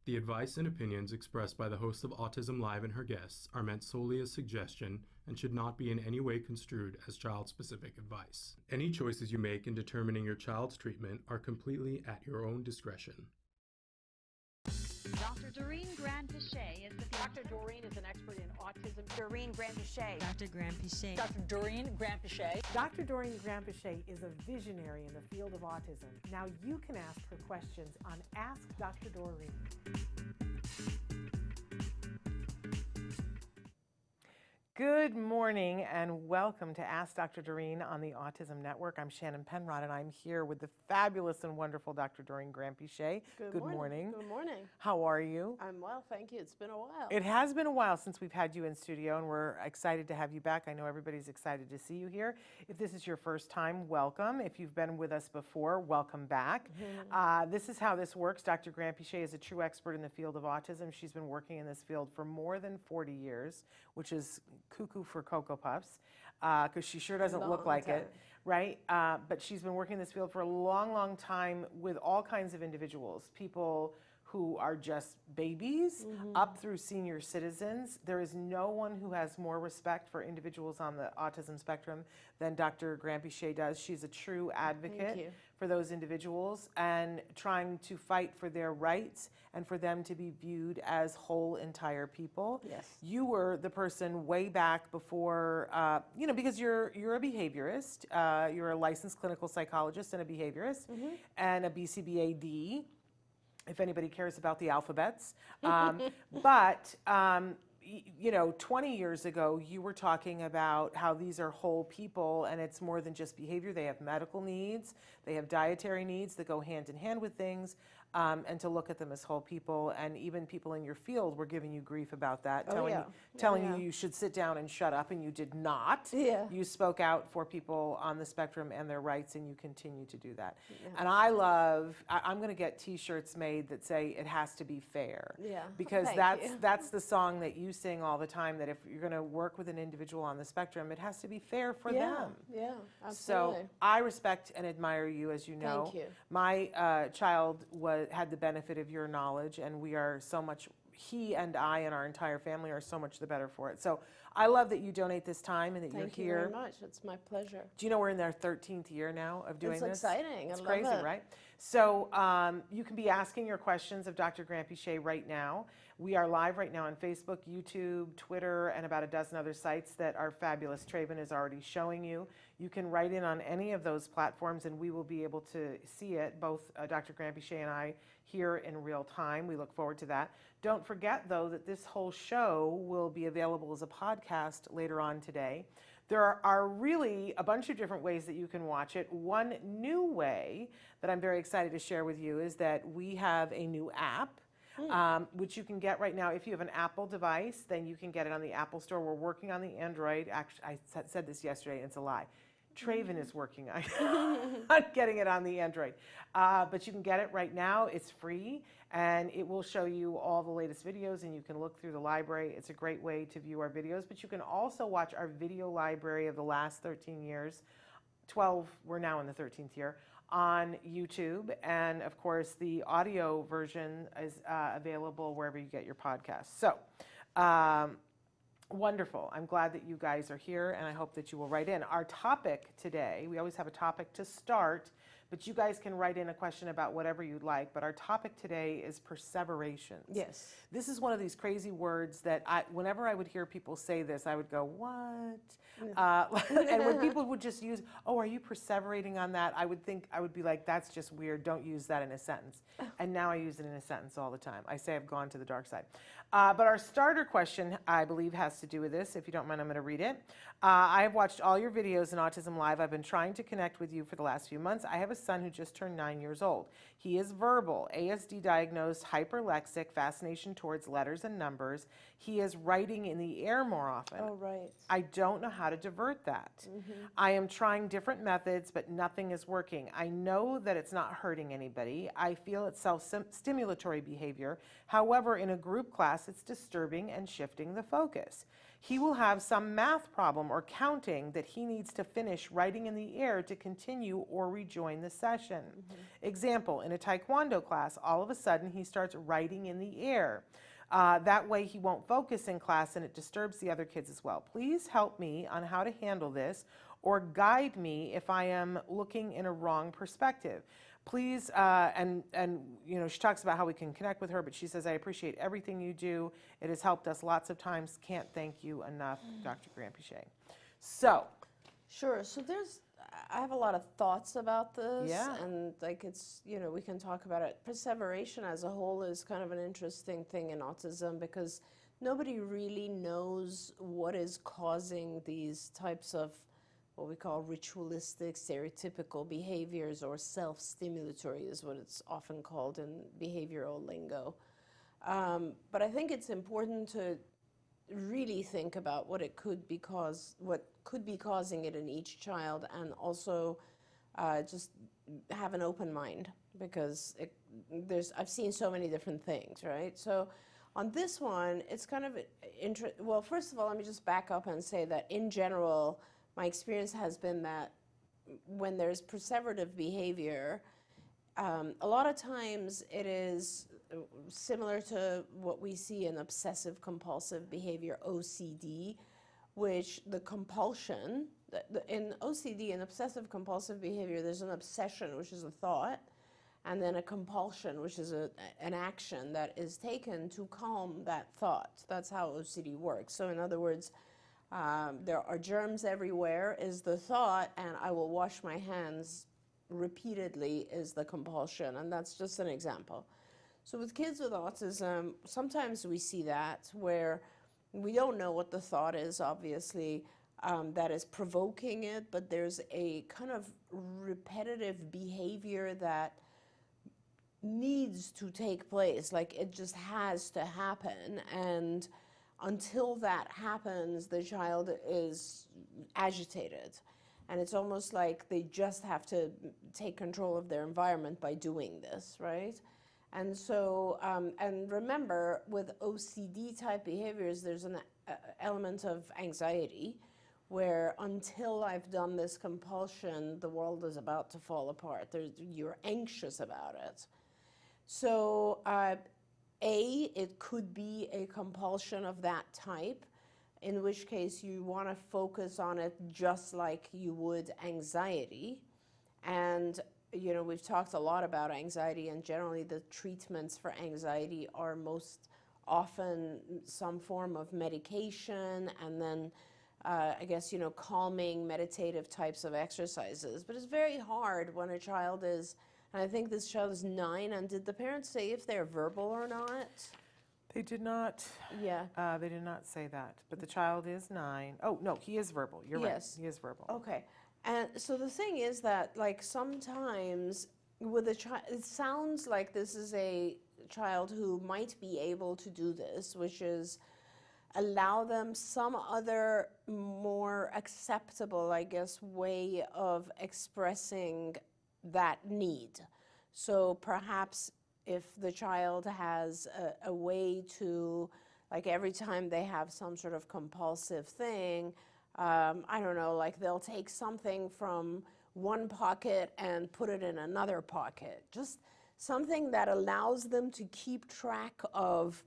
The advice and opinions expressed by the host of Autism Live and her guests are meant solely as suggestion and should not be in any way construed as child-specific advice. Any choices you make in determining your child's treatment are completely at your own discretion. Dr. Doreen Granpeesheh is the Dr. Doreen is an expert in autism. Doreen Granpeesheh. Dr. Granpeesheh. Dr. Doreen Granpeesheh. Dr. Doreen Granpeesheh is a visionary in the field of autism. Now you can ask her questions on Ask Dr. Doreen. Good morning and welcome to Ask Dr. Doreen on the Autism Network. I'm Shannon Penrod and I'm here with the fabulous and wonderful Dr. Doreen Granpeesheh. Good morning. Good morning. How are you? I'm well, thank you. It's been a while. It has been a while since we've had you in studio and we're excited to have you back. I know everybody's excited to see you here. If this is your first time, welcome. If you've been with us before, welcome back. This is how this works. Dr. Granpeesheh is a true expert in the field of autism. She's been working in this field for more than 40 years, which is cuckoo for Cocoa Puffs, because she sure doesn't look like it, right? But she's been working in this field for a long, long time with all kinds of individuals, people who are just babies up through senior citizens. There is no one who has more respect for individuals on the autism spectrum than Dr. Granpeesheh does. She's a true advocate for those individuals and trying to fight for their rights and for them to be viewed as whole, entire people. Yes. You were the person way back before, because you're a behaviorist, you're a licensed clinical psychologist and a behaviorist and a BCBA if anybody cares about the alphabets. But 20 years ago, you were talking about how these are whole people and it's more than just behavior. They have medical needs, they have dietary needs that go hand in hand with things, and to look at them as whole people. And even people in your field were giving you grief about that, telling you you should sit down and shut up, and you did not. You spoke out for people on the spectrum and their rights, and you continue to do that. And I'm going to get t-shirts made that say it has to be fair. Because that's the song that you sing all the time, that if you're going to work with an individual on the spectrum, it has to be fair for them. Absolutely. So I respect and admire you, as you know. Thank you. My child had the benefit of your knowledge, and we are so much, he and I and our entire family are so much the better for it. So I love that you donate this time and that you're here. Thank you very much. It's my pleasure. Do you know we're in our 13th year now of doing this? It's exciting. It's I crazy, love it. right? So you can be asking your questions of Dr. Granpeesheh right now. We are live right now on Facebook, YouTube, Twitter, and about a dozen other sites that our fabulous Traven is already showing you. You can write in on any of those platforms and we will be able to see it, both Dr. Granpeesheh and I, here in real time. We look forward to that. Don't forget, though, that this whole show will be available as a podcast later on today. There are really a bunch of different ways that you can watch it. One new way that I'm very excited to share with you is that we have a new app, which you can get right now. If you have an Apple device, then you can get it on the Apple Store. We're working on the Android. Actually, I said this yesterday, and it's a lie. Traven is working on getting it on the Android. But you can get it right now. It's free, and it will show you all the latest videos, and you can look through the library. It's a great way to view our videos, but you can also watch our video library of the last 13 years, 12, we're now in the 13th year, on YouTube. And of course, the audio version is available wherever you get your podcasts. So, wonderful. I'm glad that you guys are here, and I hope that you will write in. Our topic today, we always have a topic to start, but you guys can write in a question about whatever you'd like. But our topic today is perseveration. Yes. This is one of these crazy words that whenever I would hear people say this, I would go, what? And when people would just use, oh, are you perseverating on that? I would be like, that's just weird. Don't use that in a sentence. And now I use it in a sentence all the time. I say I've gone to the dark side. But our starter question, I believe, has to do with this. If you don't mind, I'm going to read it. I have watched all your videos in Autism Live. I've been trying to connect with you for the last few months. I have a son who just turned 9 years old. He is verbal, ASD diagnosed, hyperlexic, fascination towards letters and numbers. He is writing in the air more often. Oh, right. I don't know how to divert that. I am trying different methods, but nothing is working. I know that it's not hurting anybody. I feel it's self-stimulatory behavior. However, in a group class, it's disturbing and shifting the focus. He will have some math problem or counting that he needs to finish writing in the air to continue or rejoin the the session. Example, in a Taekwondo class, all of a sudden he starts writing in the air. That way he won't focus in class and it disturbs the other kids as well. Please help me on how to handle this or guide me if I am looking in a wrong perspective. Please, and you know, she talks about how we can connect with her, but she says, I appreciate everything you do. It has helped us lots of times. Can't thank you enough, Dr. Granpeesheh. So. Sure, so I have a lot of thoughts about this, Yeah. and like it's, you know, we can talk about it. Perseveration as a whole is kind of an interesting thing in autism because nobody really knows what is causing these types of what we call ritualistic, stereotypical behaviors, or self-stimulatory is what it's often called in behavioral lingo. But I think it's important to really think about what could be causing it in each child, and also just have an open mind, because I've seen so many different things, right? So on this one, it's kind of well, first of all, let me just back up and say that in general, my experience has been that when there's perseverative behavior, a lot of times it is similar to what we see in obsessive compulsive behavior, OCD, which the compulsion, in OCD and obsessive compulsive behavior, there's an obsession, which is a thought, and then a compulsion, which is an action that is taken to calm that thought. That's how OCD works. So in other words, there are germs everywhere is the thought, and I will wash my hands repeatedly is the compulsion, and that's just an example. So with kids with autism, sometimes we see that where we don't know what the thought is, obviously, that is provoking it, but there's a kind of repetitive behavior that needs to take place, like it just has to happen, and until that happens, the child is agitated. And it's almost like they just have to take control of their environment by doing this, right? And so, and remember, with OCD type behaviors, there's an element of anxiety, where until I've done this compulsion, the world is about to fall apart. You're anxious about it. So, it could be a compulsion of that type, in which case you want to focus on it just like you would anxiety. And, you know, we've talked a lot about anxiety, and generally the treatments for anxiety are most often some form of medication, and then I guess, you know, calming, meditative types of exercises. But it's very hard when a child is, and I think this child is 9, and did the parents say if they're verbal or not? They did not. Yeah. They did not say that. But the child is 9. Oh, no, he is verbal. You're Yes. right. He is verbal. Okay. And so the thing is that, like, sometimes with a child, it sounds like this is a child who might be able to do this, which is allow them some other more acceptable, I guess, way of expressing that need. So perhaps if the child has a way to, like, every time they have some sort of compulsive thing, I don't know, like they'll take something from one pocket and put it in another pocket. Just something that allows them to keep track of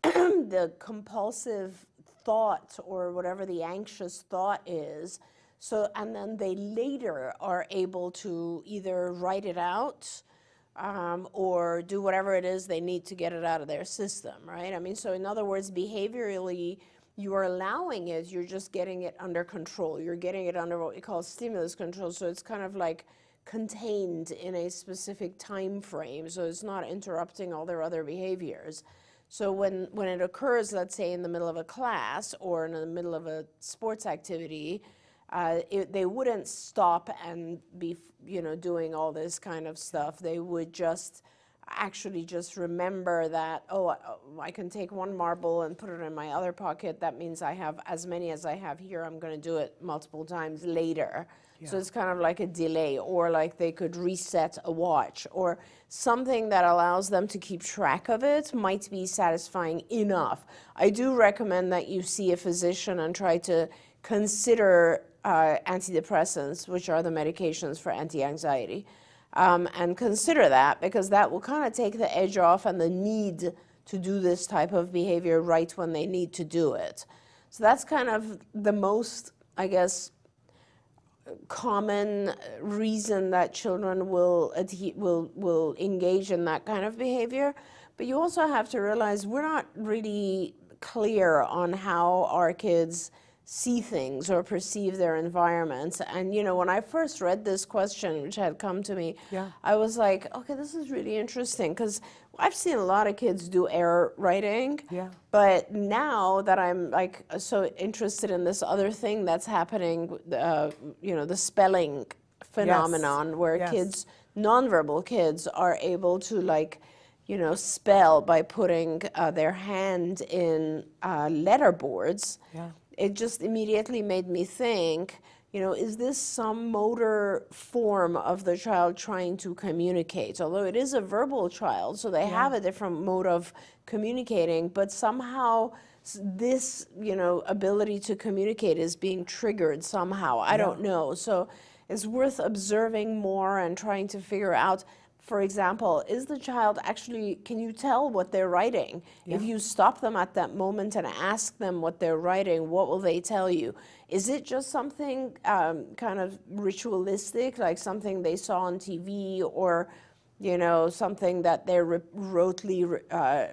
the compulsive thought or whatever the anxious thought is. So, and then they later are able to either write it out or do whatever it is they need to get it out of their system, right? I mean, so in other words, behaviorally, you are allowing it, you're just getting it under control. You're getting it under what we call stimulus control. So it's kind of like contained in a specific time frame. So it's not interrupting all their other behaviors. So when it occurs, let's say in the middle of a class or in the middle of a sports activity, they wouldn't stop and be, you know, doing all this kind of stuff. They would just actually just remember that, oh, I can take one marble and put it in my other pocket. That means I have as many as I have here. I'm going to do it multiple times later. Yeah. So it's kind of like a delay, or like they could reset a watch, or something that allows them to keep track of it might be satisfying enough. I do recommend that you see a physician and try to consider antidepressants, which are the medications for anti-anxiety. and consider that, because that will kind of take the edge off and the need to do this type of behavior right when they need to do it. So that's kind of the most, I guess, common reason that children will engage in that kind of behavior. But you also have to realize we're not really clear on how our kids see things or perceive their environments. And you know, when I first read this question, which had come to me, I was like, okay, this is really interesting, because I've seen a lot of kids do error writing, but now that I'm like so interested in this other thing that's happening, you know, the spelling phenomenon, where kids, nonverbal kids, are able to, like, you know, spell by putting their hand in letter boards. It just immediately made me think, you know, is this some motor form of the child trying to communicate? Although it is a verbal child, so they have a different mode of communicating, but somehow this, you know, ability to communicate is being triggered somehow. I don't know. So it's worth observing more and trying to figure out. For example, is the child actually, can you tell what they're writing? If you stop them at that moment and ask them what they're writing, what will they tell you? Is it just something kind of ritualistic, like something they saw on TV, or, you know, something that they're rotely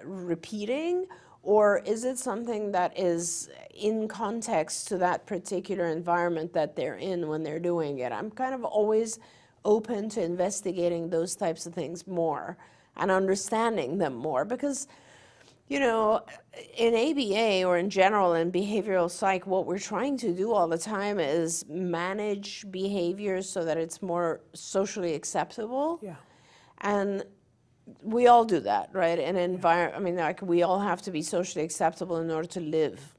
repeating? Or is it something that is in context to that particular environment that they're in when they're doing it? I'm kind of always open to investigating those types of things more and understanding them more, because, you know, in ABA or in general in behavioral psych, what we're trying to do all the time is manage behaviors so that it's more socially acceptable. And we all do that, right? In I mean, like, we all have to be socially acceptable in order to live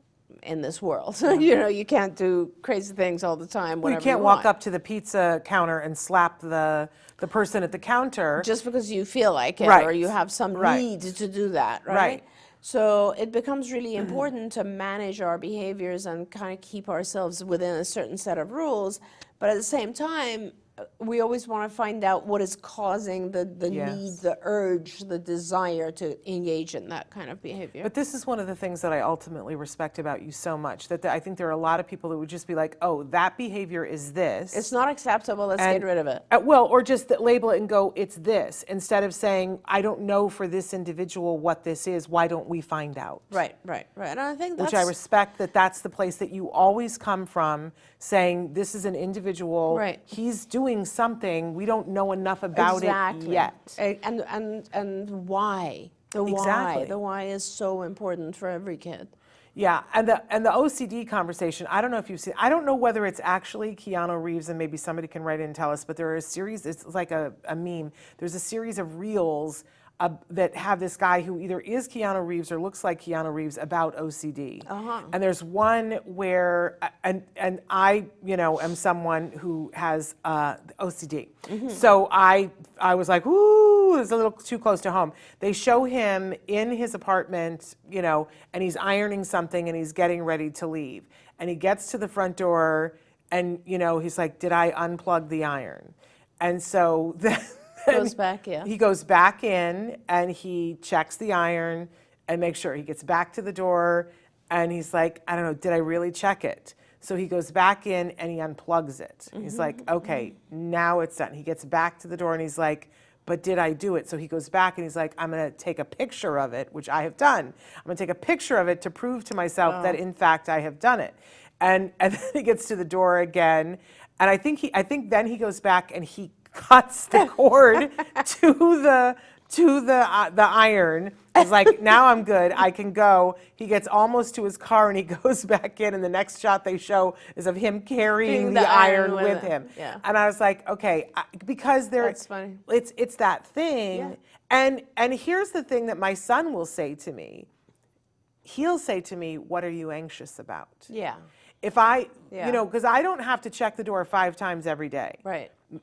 in this world. You know, you can't do crazy things all the time. Well, you can't walk up to the pizza counter and slap the person at the counter just because you feel like it, or you have some need to do that, right? So it becomes really important to manage our behaviors and kind of keep ourselves within a certain set of rules. But at the same time, we always want to find out what is causing the need, the urge, the desire to engage in that kind of behavior. But this is one of the things that I ultimately respect about you so much, that I think there are a lot of people that would just be like, oh, that behavior is this. It's not acceptable, let's get rid of it. Well, or just label it and go, it's this, instead of saying, I don't know for this individual what this is, why don't we find out? Right. And I think that's... Which I respect, that's the place that you always come from, saying this is an individual, he's doing something, we don't know enough about it yet. And why? The why is so important for every kid. Yeah, and the OCD conversation, I don't know if you've seen, I don't know whether it's actually Keanu Reeves, and maybe somebody can write in and tell us, but there are a series, it's like a meme, there's a series of reels that have this guy who either is Keanu Reeves or looks like Keanu Reeves about OCD. And there's one where, and I, you know, am someone who has OCD. So I was like, ooh, it's a little too close to home. They show him in his apartment, you know, and he's ironing something and he's getting ready to leave. And he gets to the front door and, you know, he's like, did I unplug the iron? And so goes back, he goes back in and he checks the iron and makes sure. He gets back to the door and he's like, I don't know, did I really check it? So he goes back in and he unplugs it. He's like, okay, now it's done. He gets back to the door and he's like, but did I do it? So he goes back and he's like, I'm going to take a picture of it, which I have done. I'm going to take a picture of it to prove to myself that in fact I have done it. And then he gets to the door again, and I think then he goes back and he cuts the cord to the iron. He's like, now I'm good, I can go. He gets almost to his car and he goes back in, and the next shot they show is of him carrying the iron with him. And I was like, okay, because that's funny. It's that thing. And here's the thing that my son will say to me. He'll say to me, what are you anxious about? If I, you know, because I don't have to check the door 5 times every day.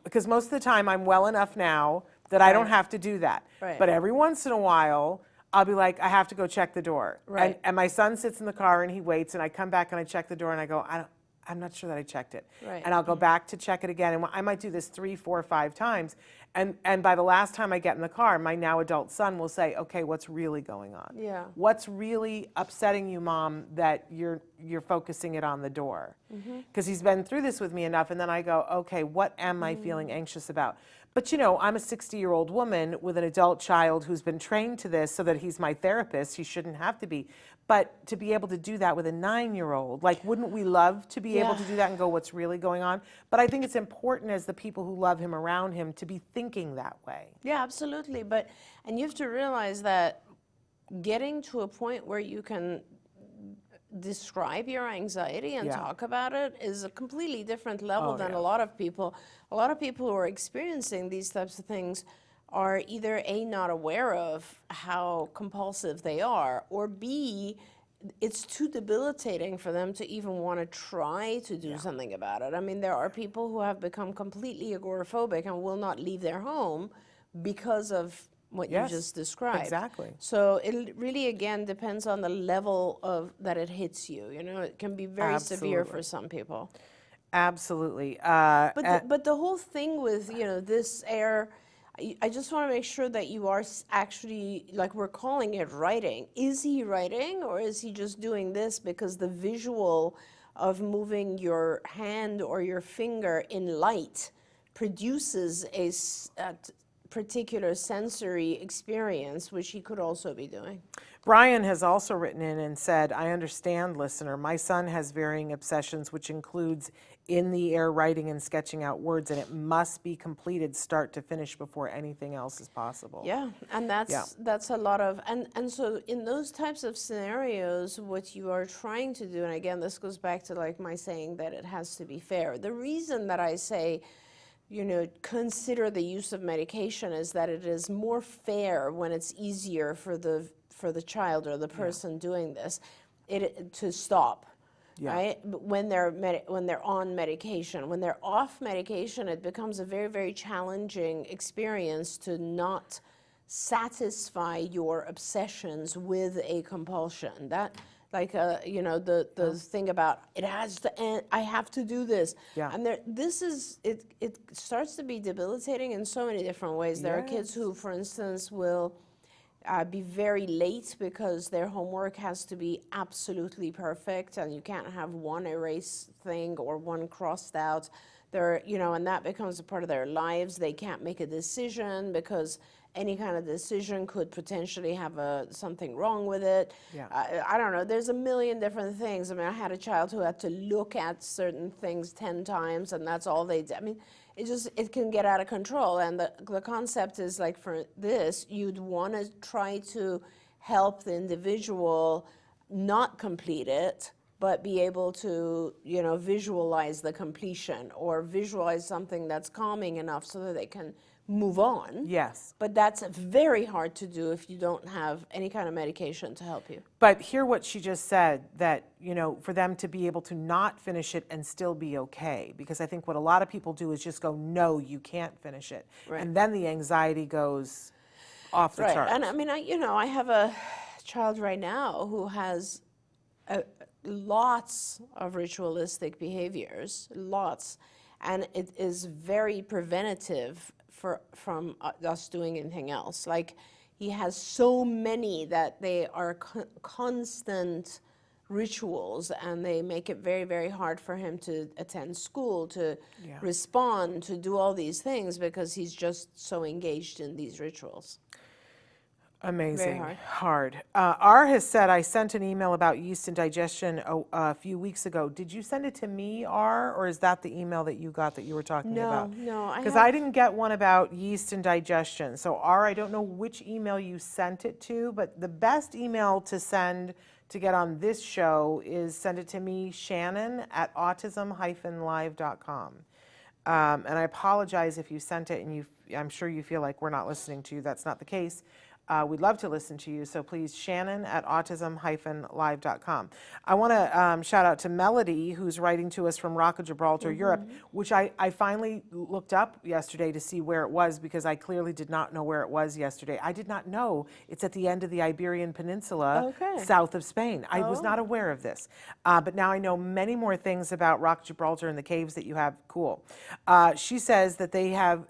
Because most of the time I'm well enough now that I don't have to do that. But every once in a while, I'll be like, I have to go check the door. And my son sits in the car and he waits, and I come back and I check the door and I go, I I'm not sure that I checked it. Right. And I'll go back to check it again. And I might do this 3, 4, 5 times. And by the last time I get in the car, my now adult son will say, okay, what's really going on? Yeah. What's really upsetting you, Mom, that you're focusing it on the door? Because he's been through this with me enough. And then I go, okay, what am I feeling anxious about? But you know, I'm a 60-year-old woman with an adult child who's been trained to this so that he's my therapist. He shouldn't have to be. But to be able to do that with a 9-year-old, like, wouldn't we love to be able to do that and go, what's really going on? But I think it's important as the people who love him around him to be thinking that way. Yeah, absolutely. And you have to realize that getting to a point where you can describe your anxiety and talk about it is a completely different level than a lot of people. A lot of people who are experiencing these types of things are either A, not aware of how compulsive they are, or B, it's too debilitating for them to even want to try to do something about it. I mean, there are people who have become completely agoraphobic and will not leave their home because of what you just described. Exactly. So it really, again, depends on the level of that it hits you. You know, it can be very severe for some people. Absolutely. But the whole thing with, you know, this air, I just want to make sure that you are actually, like we're calling it, writing. Is he writing, or is he just doing this because the visual of moving your hand or your finger in light produces a particular sensory experience, which he could also be doing? Brian has also written in and said, I understand, listener. My son has varying obsessions, which includes in the air writing and sketching out words, and it must be completed start to finish before anything else is possible. Yeah, and that's a lot of, and so in those types of scenarios, what you are trying to do, and again, this goes back to like my saying that it has to be fair. The reason that I say, you know, consider the use of medication is that it is more fair when it's easier for the child or the person doing this to stop. Right? But when they're on medication, when they're off medication, it becomes a very, very challenging experience to not satisfy your obsessions with a compulsion. That, like, you know, the thing about it has to end. I have to do this. Yeah. And it starts to be debilitating in so many different ways. There are kids who, for instance, will be very late because their homework has to be absolutely perfect, and you can't have one erase thing or one crossed out. You know, and that becomes a part of their lives. They can't make a decision because any kind of decision could potentially have something wrong with it. Yeah. I don't know. There's a million different things. I mean, I had a child who had to look at certain things 10 times, and that's all they did. I mean, it can get out of control. And the concept is, like, for this, you'd want to try to help the individual not complete it, but be able to, you know, visualize the completion or visualize something that's calming enough so that they can move on. Yes. But that's very hard to do if you don't have any kind of medication to help you. But hear what she just said, that, you know, for them to be able to not finish it and still be okay. Because I think what a lot of people do is just go, no, you can't finish it. Right. And then the anxiety goes off the charts. And I mean, I have a child right now who has lots of ritualistic behaviors, lots. And it is very preventative from us doing anything else. Like, he has so many that they are constant rituals, and they make it very, very hard for him to attend school, to respond, to do all these things, because he's just so engaged in these rituals. Amazing. Very hard. R has said, I sent an email about yeast and digestion a few weeks ago. Did you send it to me, R, or is that the email that you got that you were talking about? No. Because I didn't get one about yeast and digestion. So, R, I don't know which email you sent it to, but the best email to send to get on this show is send it to me, Shannon, at autism-live.com. And I apologize if you sent it and I'm sure you feel like we're not listening to you. That's not the case. we'd love to listen to you. So please, Shannon at autism-live.com. I want to shout out to Melody, who's writing to us from Rock of Gibraltar, Europe, which I finally looked up yesterday to see where it was, because I clearly did not know where it was yesterday. I did not know it's at the end of the Iberian Peninsula, south of Spain. I was not aware of this. But now I know many more things about Rock of Gibraltar and the caves that you have. Cool. She says that they have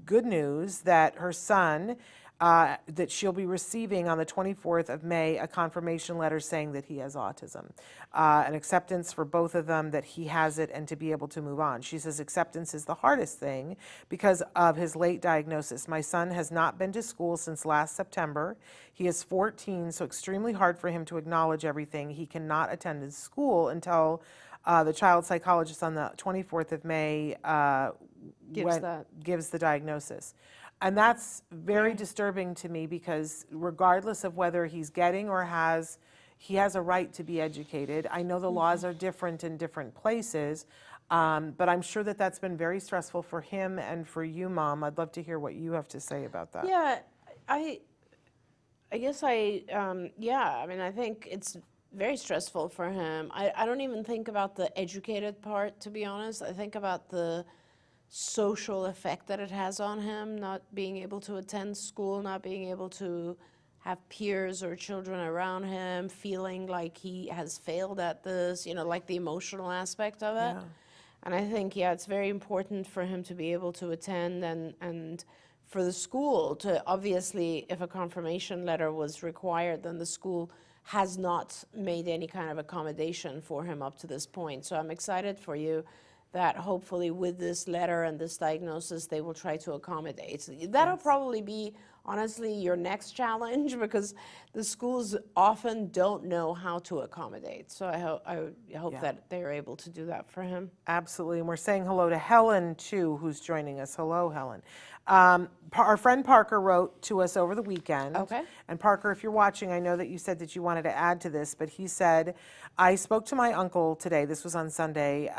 good news that her son, that she'll be receiving on the 24th of May a confirmation letter saying that he has autism, an acceptance for both of them that he has it and to be able to move on. She says acceptance is the hardest thing because of his late diagnosis. My son has not been to school since last September. He is 14, so extremely hard for him to acknowledge everything. He cannot attend his school until the child psychologist on the 24th of May gives the diagnosis. And that's very disturbing to me, because regardless of whether he's getting or he has a right to be educated. I know the laws are different in different places, but I'm sure that that's been very stressful for him and for you, Mom. I'd love to hear what you have to say about that. Yeah, I guess I mean, I think it's very stressful for him. I don't even think about the educated part, to be honest. I think about the social effect that it has on him, not being able to attend school, not being able to have peers or children around him, feeling like he has failed at this, like the emotional aspect of it. Yeah. And I think, it's very important for him to be able to attend, and for the school to, obviously, if a confirmation letter was required, then the school has not made any kind of accommodation for him up to this point. So I'm excited for you that hopefully with this letter and this diagnosis, they will try to accommodate. That'll probably be, honestly, your next challenge, because the schools often don't know how to accommodate. So I hope that they're able to do that for him. Absolutely. And we're saying hello to Helen, too, who's joining us. Hello, Helen. Our friend Parker wrote to us over the weekend. Okay. And Parker, if you're watching, I know that you said that you wanted to add to this, but he said, I spoke to my uncle today. This was on Sunday.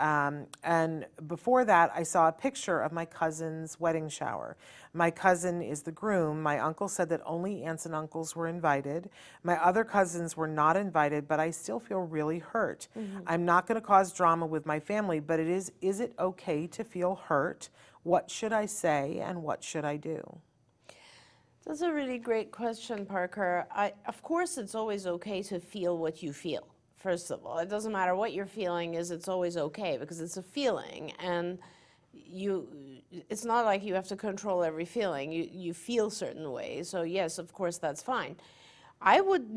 And before that, I saw a picture of my cousin's wedding shower. My cousin is the groom. My uncle said that only aunts and uncles were invited. My other cousins were not invited, but I still feel really hurt. I'm not going to cause drama with my family, but is it okay to feel hurt? What should I say and what should I do? That's a really great question, Parker. Of course, it's always okay to feel what you feel, first of all. It doesn't matter what your feeling is, it's always okay, because it's a feeling. And it's not like you have to control every feeling. You feel certain ways. So yes, of course, that's fine. I would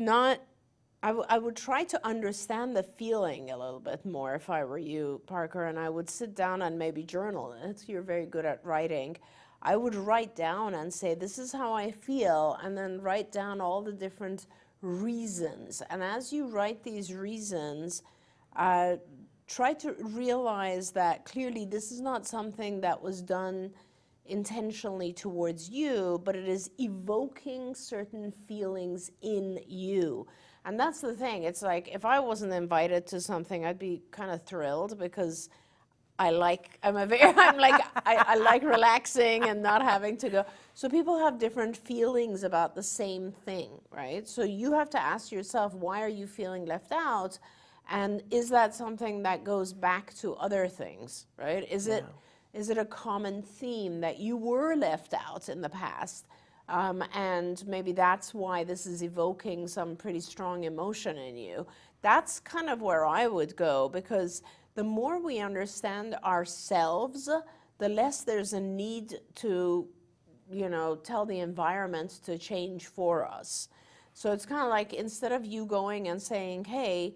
try to understand the feeling a little bit more if I were you, Parker, and I would sit down and maybe journal it. You're very good at writing. I would write down and say, this is how I feel, and then write down all the different reasons. And as you write these reasons, try to realize that clearly this is not something that was done intentionally towards you, but it is evoking certain feelings in you. And that's the thing. It's like, if I wasn't invited to something, I'd be kind of thrilled, because I like relaxing and not having to go. So people have different feelings about the same thing, right? So you have to ask yourself, why are you feeling left out? And is that something that goes back to other things, right? Is it a common theme that you were left out in the past? And maybe that's why this is evoking some pretty strong emotion in you. That's kind of where I would go, because the more we understand ourselves, the less there's a need to, tell the environment to change for us. So it's kind of like, instead of you going and saying, hey,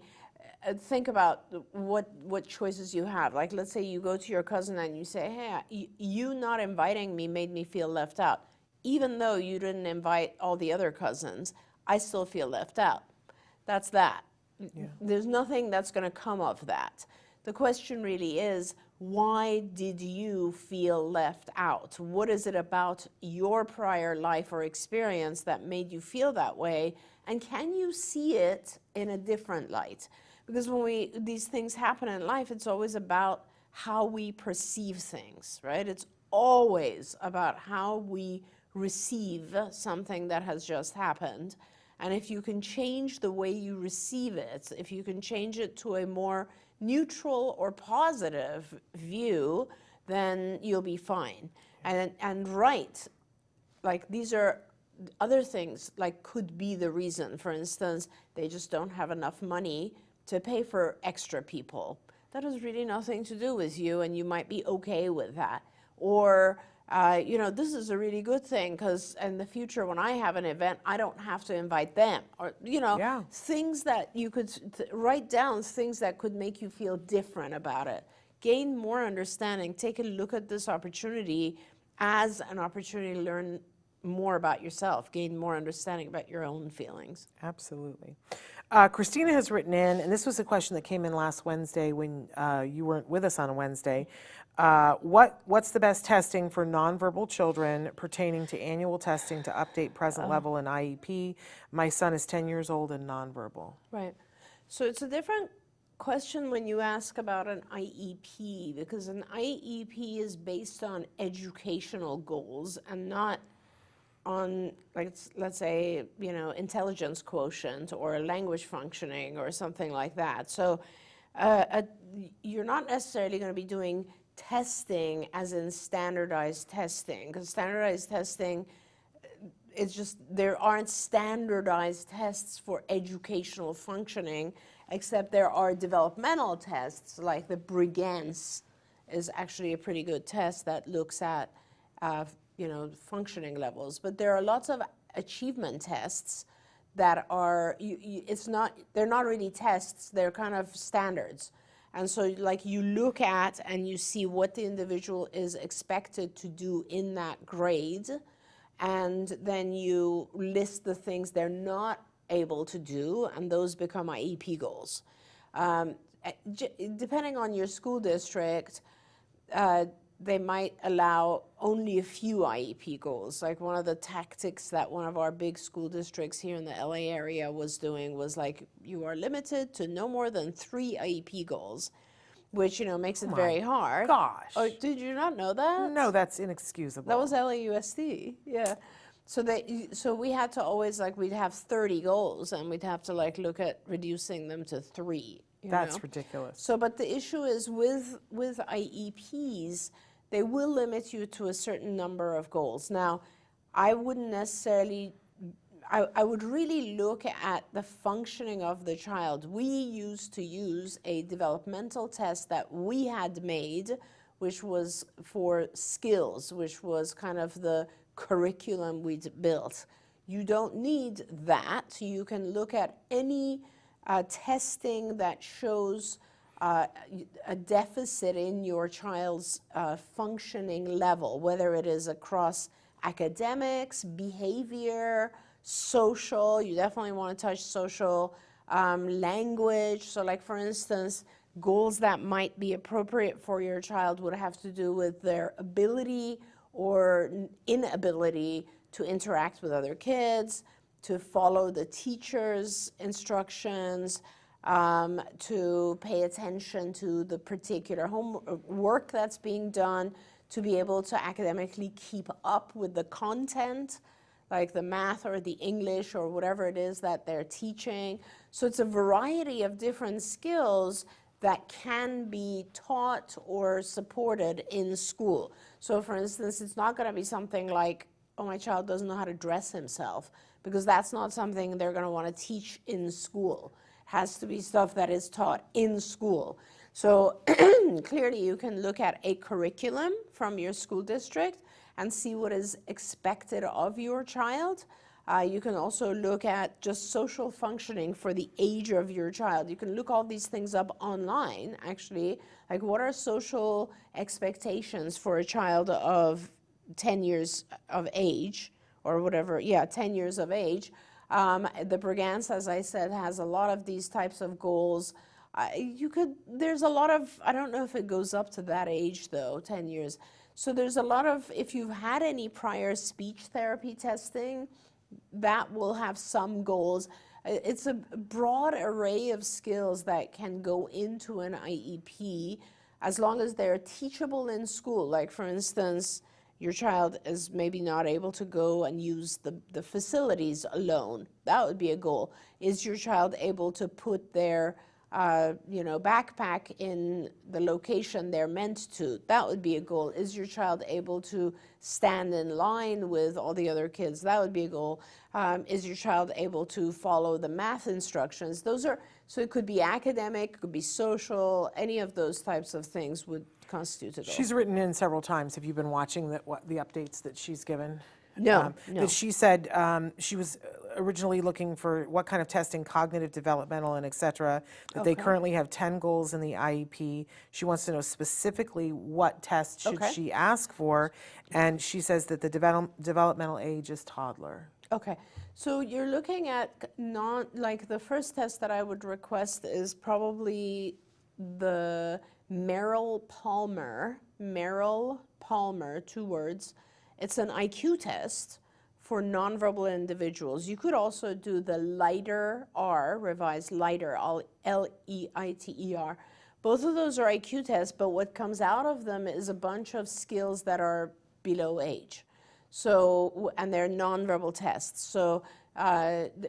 think about what choices you have. Like, let's say you go to your cousin and you say, hey, you not inviting me made me feel left out. Even though you didn't invite all the other cousins, I still feel left out. That's that. Yeah. There's nothing that's going to come of that. The question really is, why did you feel left out? What is it about your prior life or experience that made you feel that way? And can you see it in a different light? Because when these things happen in life, it's always about how we perceive things, right? It's always about how we receive something that has just happened. And if you can change the way you receive it, if you can change it to a more neutral or positive view, then you'll be fine. And right, like these are other things, like could be the reason. For instance, they just don't have enough money to pay for extra people. That has really nothing to do with you, and you might be okay with that. Or, you know, this is a really good thing because in the future when I have an event, I don't have to invite them. Or, you know, things that you could write down, things that could make you feel different about it. Gain more understanding. Take a look at this opportunity as an opportunity to learn more about yourself, gain more understanding about your own feelings. Absolutely. Christina has written in, and this was a question that came in last Wednesday when you weren't with us on a Wednesday. What's the best testing for nonverbal children pertaining to annual testing to update present level and IEP? My son is 10 years old and nonverbal. Right. So it's a different question when you ask about an IEP, because an IEP is based on educational goals and not on, like, let's say, you know, intelligence quotient or language functioning or something like that. So you're not necessarily going to be doing testing as in standardized testing, because standardized testing, it's just, there aren't standardized tests for educational functioning, except there are developmental tests, like the Brigance is actually a pretty good test that looks at you know, functioning levels. But there are lots of achievement tests that are, they're not really tests, they're kind of standards. And so, like, you look at and you see what the individual is expected to do in that grade, and then you list the things they're not able to do, and those become IEP goals. Depending on your school district, they might allow only a few IEP goals. Like one of the tactics that one of our big school districts here in the LA area was doing was like, you are limited to no more than 3 IEP goals, which, you know, makes it very hard. Gosh. Oh, did you not know that? No, that's inexcusable. That was LAUSD, yeah. So we had to always, like, we'd have 30 goals and we'd have to, like, look at reducing them to 3. That's ridiculous. So, but the issue is with IEPs, they will limit you to a certain number of goals. Now, I wouldn't necessarily, I would really look at the functioning of the child. We used to use a developmental test that we had made, which was for skills, which was kind of the curriculum we'd built. You don't need that. You can look at any testing that shows a deficit in your child's functioning level, whether it is across academics, behavior, social. You definitely want to touch social, language. So, like, for instance, goals that might be appropriate for your child would have to do with their ability or inability to interact with other kids, to follow the teacher's instructions, to pay attention to the particular homework that's being done, to be able to academically keep up with the content, like the math or the English or whatever it is that they're teaching. So it's a variety of different skills that can be taught or supported in school. So for instance, it's not going to be something like, oh, my child doesn't know how to dress himself, because that's not something they're going to want to teach in school. It has to be stuff that is taught in school. So clearly you can look at a curriculum from your school district and see what is expected of your child. You can also look at just social functioning for the age of your child. You can look all these things up online, actually. Like, what are social expectations for a child of 10 years of age, or whatever, 10 years of age. The Brigance, as I said, has a lot of these types of goals. There's a lot of, I don't know if it goes up to that age though, 10 years. So there's a lot of, if you've had any prior speech therapy testing, that will have some goals. It's a broad array of skills that can go into an IEP as long as they're teachable in school. Like, for instance, Your child is maybe not able to go and use the facilities alone. That would be a goal. Is your child able to put their backpack in the location they're meant to? That would be a goal. Is your child able to stand in line with all the other kids? That would be a goal. Is your child able to follow the math instructions? So it could be academic, it could be social, any of those types of things would constitute a goal. She's written in several times. Have you been watching the updates that she's given? No. That she said she was originally looking for what kind of testing, cognitive, developmental, and et cetera, that they currently have 10 goals in the IEP. She wants to know specifically what tests should she ask for, and she says that the developmental age is toddler. Okay, so you're looking at the first test that I would request is probably the Merrill-Palmer, 2 words. It's an IQ test for nonverbal individuals. You could also do the LITER, revised LITER, L-E-I-T-E-R. Both of those are IQ tests, but what comes out of them is a bunch of skills that are below age. So, and they're nonverbal tests. So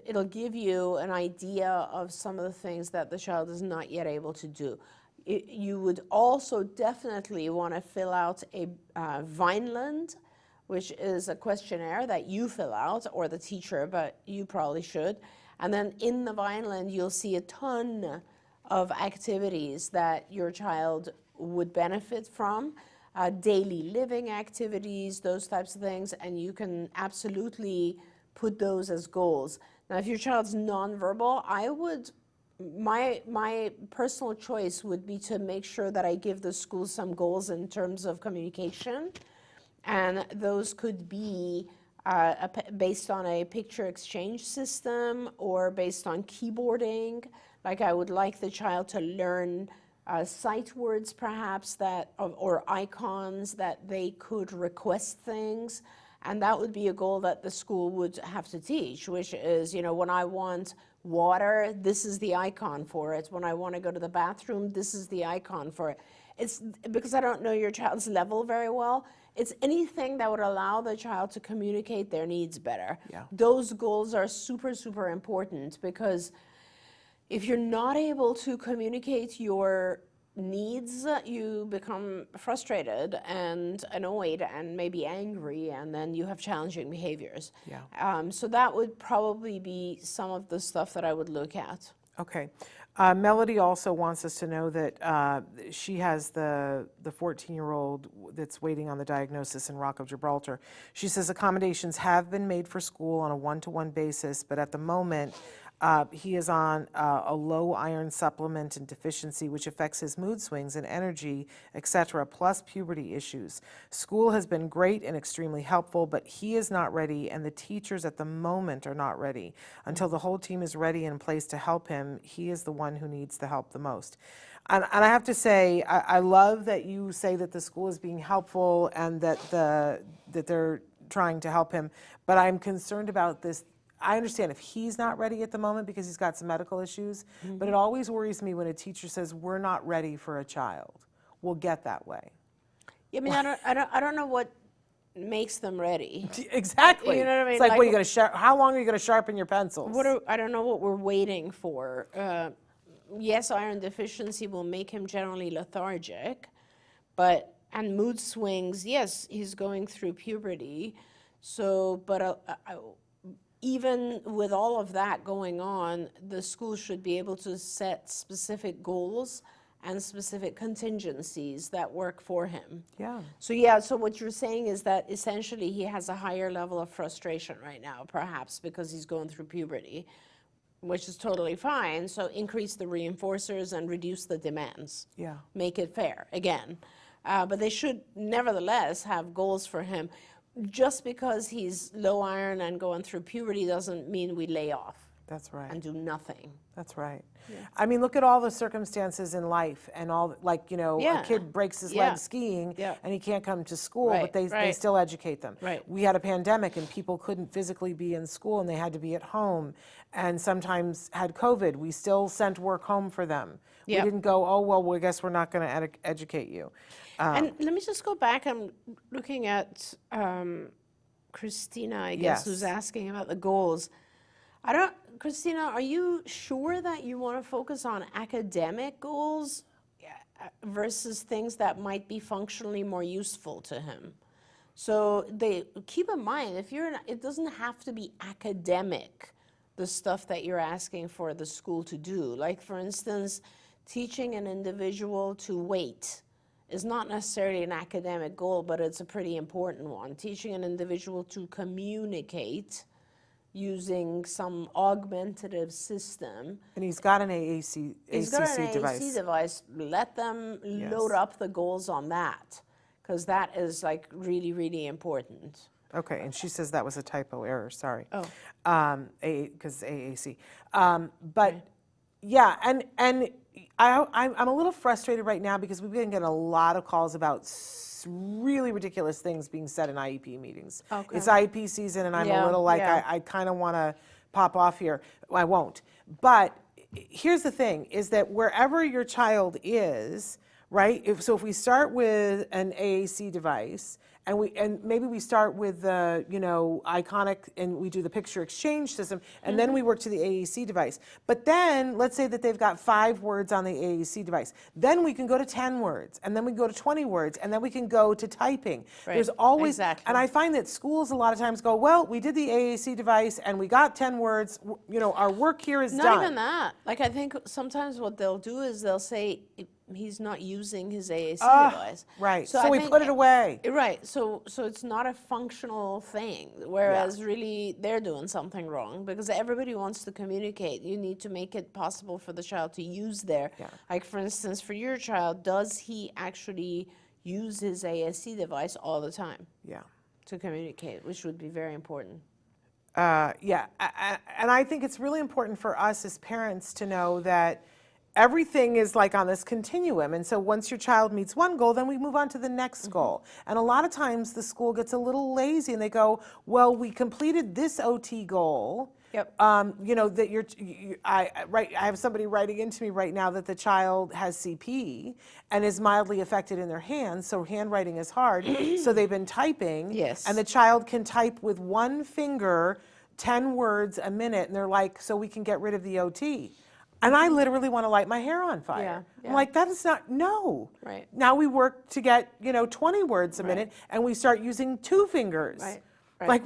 it'll give you an idea of some of the things that the child is not yet able to do. You would also definitely want to fill out a Vineland, which is a questionnaire that you fill out, or the teacher, but you probably should. And then in the Vineland, you'll see a ton of activities that your child would benefit from, daily living activities, those types of things, and you can absolutely put those as goals. Now, if your child's nonverbal, my personal choice would be to make sure that I give the school some goals in terms of communication. And those could be based on a picture exchange system or based on keyboarding. Like I would like the child to learn sight words perhaps or icons that they could request things. And that would be a goal that the school would have to teach, which is, when I want water, this is the icon for it. When I want to go to the bathroom, this is the icon for it. It's because I don't know your child's level very well. It's anything that would allow the child to communicate their needs better. Yeah. Those goals are super, super important, because if you're not able to communicate your needs, you become frustrated and annoyed and maybe angry, and then you have challenging behaviors. Yeah. So that would probably be some of the stuff that I would look at. Okay. Melody also wants us to know that she has the 14-year-old that's waiting on the diagnosis in Rock of Gibraltar. She says accommodations have been made for school on a one-to-one basis, but at the moment he is on a low iron supplement and deficiency, which affects his mood swings and energy, etc., plus puberty issues. School has been great and extremely helpful, but he is not ready, and the teachers at the moment are not ready. Until the whole team is ready and in place to help him, he is the one who needs the help the most. And I have to say, I love that you say that the school is being helpful and that they're trying to help him, but I'm concerned about this. I understand if he's not ready at the moment because he's got some medical issues, but it always worries me when a teacher says, we're not ready for a child. We'll get that way. I mean, I don't know what makes them ready. Exactly. You know what I mean? It's like, what are you going to how long are you going to sharpen your pencils? I don't know what we're waiting for. Yes, iron deficiency will make him generally lethargic, and mood swings, yes, he's going through puberty. So, even with all of that going on, the school should be able to set specific goals and specific contingencies that work for him. Yeah. So what you're saying is that essentially he has a higher level of frustration right now, perhaps because he's going through puberty, which is totally fine. So increase the reinforcers and reduce the demands. Yeah. Make it fair, again. But they should nevertheless have goals for him. Just because he's low iron and going through puberty doesn't mean we lay off. That's right. and do nothing. That's right. I mean, look at all the circumstances in life and all, like, Yeah. a kid breaks his Yeah. leg skiing Yeah. and he can't come to school, Right, but they right. still educate them. Right. We had a pandemic and people couldn't physically be in school and they had to be at home and sometimes had COVID. We still sent work home for them. Yep. We didn't go, oh, well, I guess we're not going to educate you. And let me just go back. I'm looking at Christina, I guess, who's Yes. asking about the goals. Christina, are you sure that you want to focus on academic goals versus things that might be functionally more useful to him? So keep in mind, it doesn't have to be academic, the stuff that you're asking for the school to do. Like, for instance, teaching an individual to wait is not necessarily an academic goal, but it's a pretty important one. Teaching an individual to communicate using some augmentative system. And he's got an AAC He's got an device. AAC device. Let them load up the goals on that, because that is like really, really important. Okay, and she says that was a typo error, sorry. Oh. Because AAC. But yeah, and I'm a little frustrated right now because we've been getting a lot of calls about really ridiculous things being said in IEP meetings. Okay. It's IEP season and I'm Yeah, a little like, yeah. I kind of want to pop off here. I won't. But here's the thing, is that wherever your child is, right? If we start with an AAC device, and maybe we start with the iconic, and we do the picture exchange system, and then we work to the AAC device. But then let's say that they've got 5 words on the AAC device. Then we can go to 10 words, and then we go to 20 words, and then we can go to typing. Right, There's always, exactly. and I find that schools a lot of times go, well, we did the AAC device, and we got 10 words. Our work here is done. Not even that. Like, I think sometimes what they'll do is they'll say he's not using his AAC device. Right. So I we think put it away. Right. So it's not a functional thing, whereas really they're doing something wrong, because everybody wants to communicate. You need to make it possible for the child to use like, for instance, for your child, does he actually use his AAC device all the time? Yeah. To communicate, which would be very important. And I think it's really important for us as parents to know that everything is like on this continuum. And so once your child meets one goal, then we move on to the next goal. And a lot of times the school gets a little lazy and they go, well, we completed this OT goal. Yep. That I have somebody writing into me right now that the child has CP and is mildly affected in their hands, so handwriting is hard. So they've been typing. Yes. And the child can type with one finger 10 words a minute, and they're like, so we can get rid of the OT. And I literally want to light my hair on fire. Yeah. I'm like, that is not, no. Right. Now we work to get, 20 words a minute, and we start using 2 fingers. Right. Like,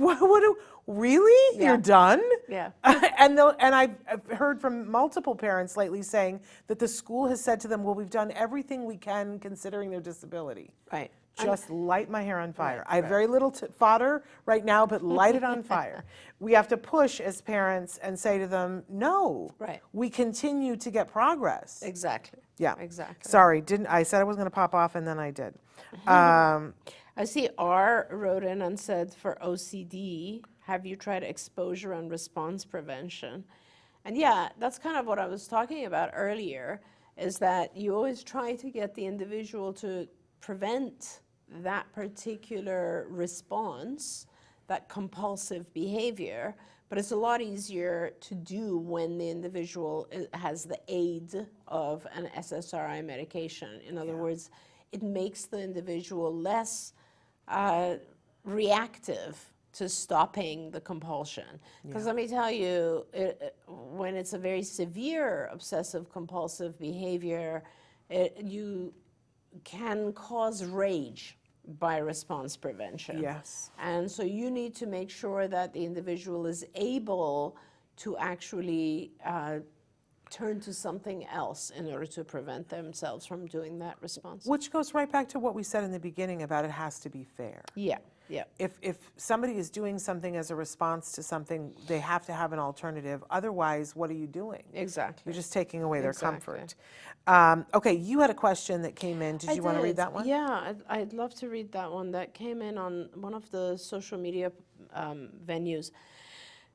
really? Yeah. You're done? Yeah. And I've heard from multiple parents lately saying that the school has said to them, well, we've done everything we can considering their disability. Right. Just light my hair on fire. Right, I have very little fodder right now, but light it on fire. We have to push as parents and say to them, no. Right. We continue to get progress. Exactly. Yeah. Exactly. Sorry, I said I was going to pop off and then I did. I see R wrote in and said, for OCD, have you tried exposure and response prevention? And yeah, that's kind of what I was talking about earlier, is that you always try to get the individual to prevent that particular response, that compulsive behavior, but it's a lot easier to do when the individual has the aid of an SSRI medication. In other words, it makes the individual less reactive to stopping the compulsion. Because let me tell you, when it's a very severe obsessive compulsive behavior, you can cause rage by response prevention. Yes. And so you need to make sure that the individual is able to actually turn to something else in order to prevent themselves from doing that response. Which goes right back to what we said in the beginning about it has to be fair. Yeah, yeah. If somebody is doing something as a response to something, they have to have an alternative. Otherwise, what are you doing? Exactly. You're just taking away their Exactly. comfort. Okay, you had a question that came in. Did you want to read that one? Yeah, I'd love to read that one. That came in on one of the social media venues.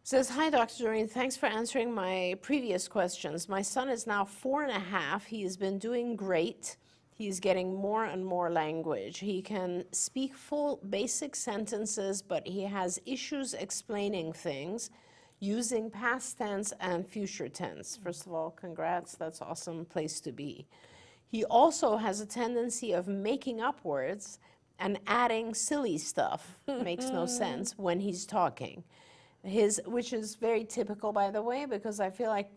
Says, hi, Dr. Doreen. Thanks for answering my previous questions. My son is now 4.5. He has been doing great. He's getting more and more language. He can speak full basic sentences, but he has issues explaining things using past tense and future tense. First of all, congrats. That's an awesome place to be. He also has a tendency of making up words and adding silly stuff, makes no sense, when he's talking. Which is very typical, by the way, because I feel like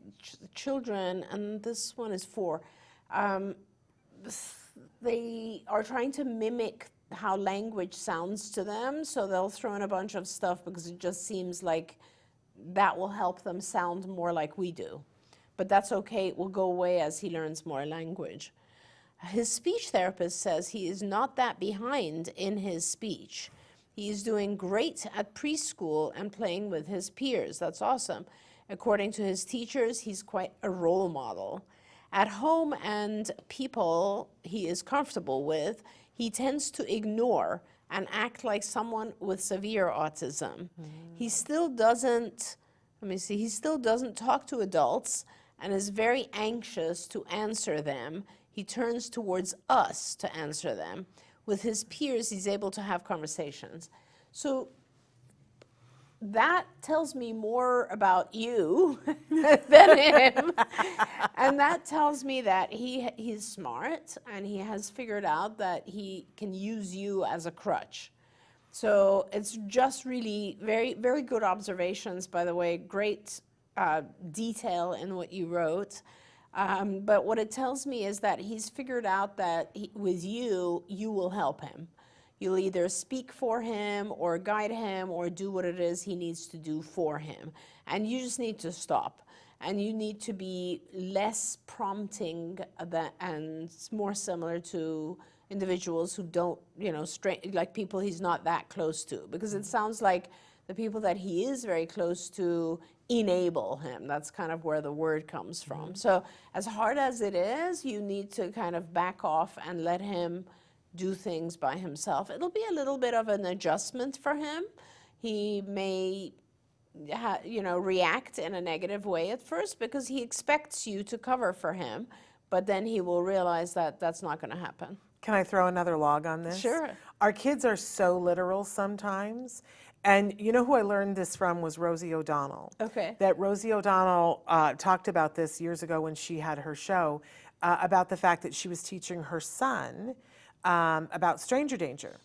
children, and this one is 4, they are trying to mimic how language sounds to them, so they'll throw in a bunch of stuff because it just seems like that will help them sound more like we do. But that's okay, it will go away as he learns more language. His speech therapist says he is not that behind in his speech. He is doing great at preschool and playing with his peers. That's awesome. According to his teachers, he's quite a role model. At home and people he is comfortable with, he tends to ignore and act like someone with severe autism. He still doesn't, he still doesn't talk to adults and is very anxious to answer them. He turns towards us to answer them. With his peers, he's able to have conversations. So that tells me more about you than him. And that tells me that he's smart and he has figured out that he can use you as a crutch. So it's just really very, very good observations, by the way, great detail in what you wrote. But what it tells me is that he's figured out that with you, you will help him. You'll either speak for him or guide him or do what it is he needs to do for him. And you just need to stop. And you need to be less prompting and more similar to individuals who don't, like people he's not that close to. Because it sounds like the people that he is very close to enable him. That's kind of where the word comes from. So as hard as it is, you need to kind of back off and let him do things by himself. It'll be a little bit of an adjustment for him. He may react in a negative way at first because he expects you to cover for him, but then he will realize that that's not going to happen. Can I throw another log on this? Sure. Our kids are so literal sometimes. And you know who I learned this from was Rosie O'Donnell. Okay. That Rosie O'Donnell talked about this years ago when she had her show, about the fact that she was teaching her son about stranger danger.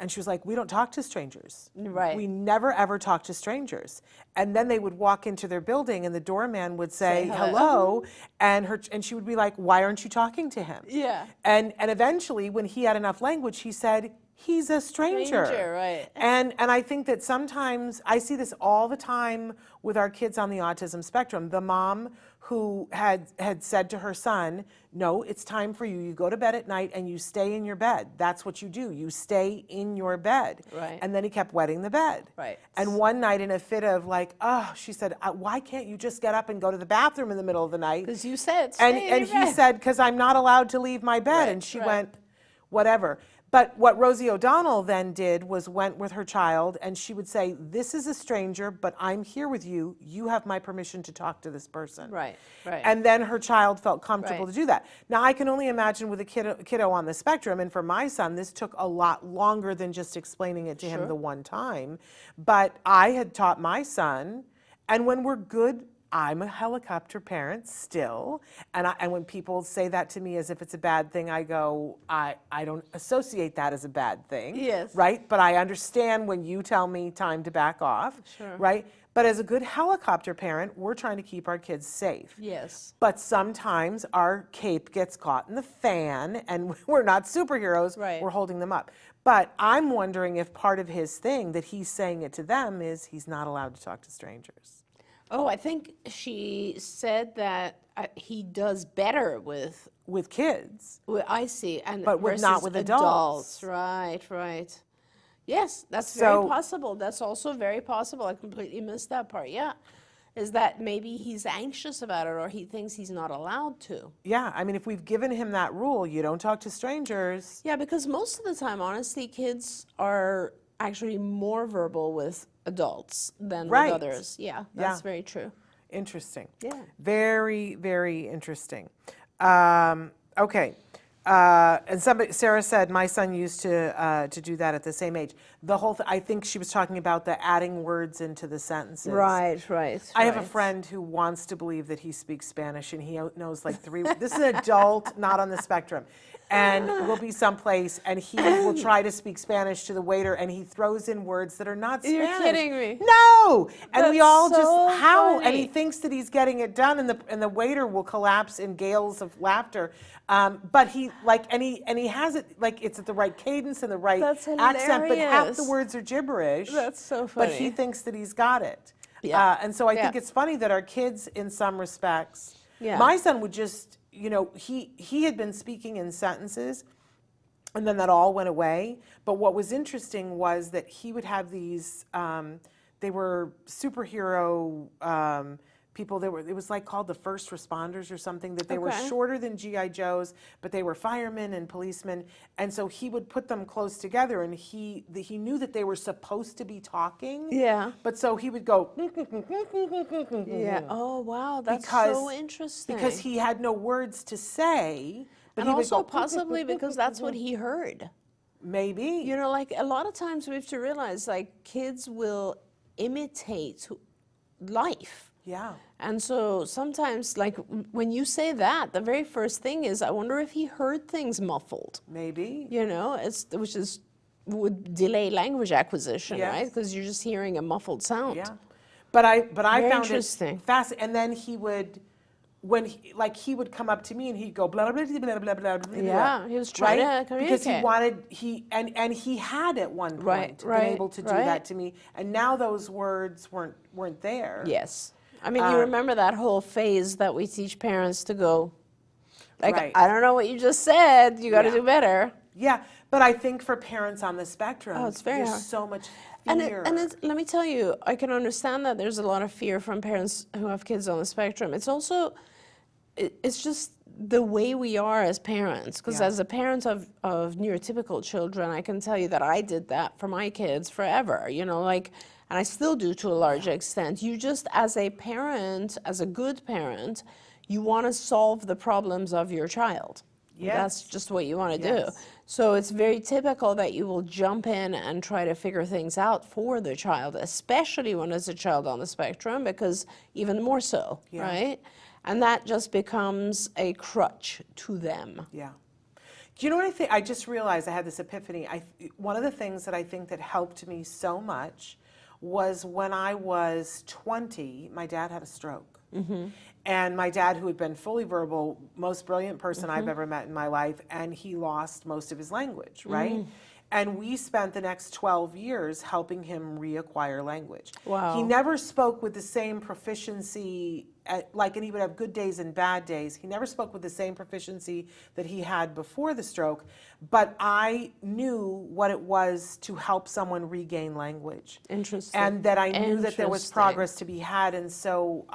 And she was like, we don't talk to strangers. Right. We never, ever talk to strangers. And then they would walk into their building and the doorman would say hello. And she would be like, why aren't you talking to him? Yeah. And eventually, when he had enough language, he said, he's a stranger. Right. And I think that sometimes, I see this all the time with our kids on the autism spectrum. The mom who had said to her son, no, it's time for you. You go to bed at night and you stay in your bed. That's what you do. You stay in your bed. Right. And then he kept wetting the bed. Right. And one night in a fit of like, she said, why can't you just get up and go to the bathroom in the middle of the night? Because you said stay in And your he bed. said, because I'm not allowed to leave my bed. Right, And she right. went, whatever. But what Rosie O'Donnell then did was went with her child and she would say, this is a stranger, but I'm here with you. You have my permission to talk to this person. Right. And then her child felt comfortable Right. to do that. Now, I can only imagine with a kiddo on the spectrum, and for my son, this took a lot longer than just explaining it to him the one time. But I had taught my son, and when we're good, I'm a helicopter parent still, and when people say that to me as if it's a bad thing, I go, I don't associate that as a bad thing, Yes. right? But I understand when you tell me time to back off, Sure. right? But as a good helicopter parent, we're trying to keep our kids safe. Yes. But sometimes our cape gets caught in the fan, and we're not superheroes, Right. we're holding them up. But I'm wondering if part of his thing that he's saying it to them is he's not allowed to talk to strangers. Oh, I think she said that he does better with kids. I see, and But not versus with adults. Right. Yes, that's So- very possible. That's also very possible. I completely missed that part. Yeah, is that maybe he's anxious about it or he thinks he's not allowed to. Yeah, I mean, if we've given him that rule, you don't talk to strangers. Yeah, because most of the time, honestly, kids are actually more verbal with adults than Right. with others. Yeah, that's Yeah. very true. Interesting. Yeah. Very, very interesting. Okay. And Sarah said, my son used to do that at the same age. The whole I think she was talking about the adding words into the sentences. Right. I have a friend who wants to believe that he speaks Spanish and he knows like three. This is an adult, not on the spectrum. And we'll be someplace and he will try to speak Spanish to the waiter and he throws in words that are not Spanish. You're kidding me. No! And we That's all so just, how? And he funny. thinks that he's getting it done and the waiter will collapse in gales of laughter. But he, like, and he has it, like, it's at the right cadence and the right That's accent, but half the hilarious. words are gibberish. That's so But funny. he thinks that he's got it. Yeah. And so I think Yeah. it's funny that our kids, in some respects, Yeah. my son would just, he had been speaking in sentences, and then that all went away. But what was interesting was that he would have these, they were superhero people. It was like called the first responders or something, that they were Okay. shorter than G.I. Joes, but they were firemen and policemen. And so he would put them close together, and he knew that they were supposed to be talking. Yeah. But so he would go, Yeah. Oh, wow. That's Because- so interesting. because he had no words to say. But and he would also go, possibly because that's what he heard. maybe. You know, like a lot of times we have to realize like kids will imitate life. Yeah. And so sometimes, like when you say that, the very first thing is, I wonder if he heard things muffled. Maybe. You know, which would delay language acquisition, Yes. right? Because you're just hearing a muffled sound. Yeah. But I Very found interesting. it fascinating. And then he would, he would come up to me and he'd go blah blah blah blah blah blah blah. Yeah, he was trying right? to Because he communicate. wanted and he had at one point Right, been right, able to do right. that to me, and now those words weren't there. Yes. I mean, you remember that whole phase that we teach parents to go, like, Right. I don't know what you just said, you got to Yeah. do better. Yeah, but I think for parents on the spectrum, Oh, it's very there's hard. so much And, fear. let me tell you, I can understand that there's a lot of fear from parents who have kids on the spectrum. It's also, it's just the way we are as parents. Because Yeah. as a parent of neurotypical children, I can tell you that I did that for my kids forever. You know, like, and I still do to a large extent. You just, as a parent, as a good parent, you want to solve the problems of your child. Yes. That's just what you want to do. Yes. So it's very typical that you will jump in and try to figure things out for the child, especially when it's a child on the spectrum, because even more so, Yeah. right? And that just becomes a crutch to them. Yeah. Do you know what I think? I just realized I had this epiphany. One of the things that I think that helped me so much was when I was 20, my dad had a stroke. And my dad, who had been fully verbal, most brilliant person I've ever met in my life, and he lost most of his language, right? And we spent the next 12 years helping him reacquire language. Wow. He never spoke with the same proficiency, and he would have good days and bad days. He never spoke with the same proficiency that he had before the stroke, but I knew what it was to help someone regain language. Interesting. And that I knew that there was Interesting. progress to be had, and so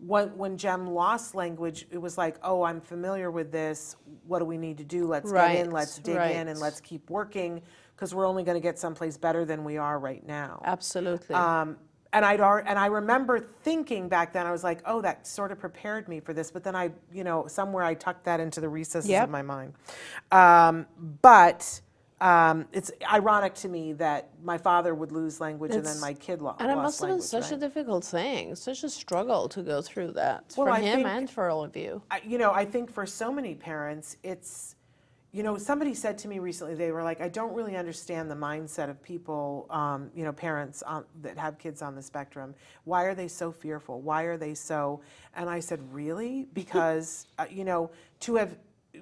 when Jem lost language, it was like, oh, I'm familiar with this. What do we need to do? Let's get in, Right, let's dig right. in, and let's keep working, because we're only going to get someplace better than we are right now. Absolutely. And I remember thinking back then, I was like, oh, that sort of prepared me for this. But then somewhere I tucked that into the recesses Yep. of my mind. But it's ironic to me that my father would lose language and then It's- my kid lost and it must have been language, such a right? difficult thing, such a struggle to go through that Well, for I him think- and for all of you. I think for so many parents, it's, somebody said to me recently, they were like, I don't really understand the mindset of people, parents that have kids on the spectrum. Why are they so fearful? Why are they so? And I said, really? Because,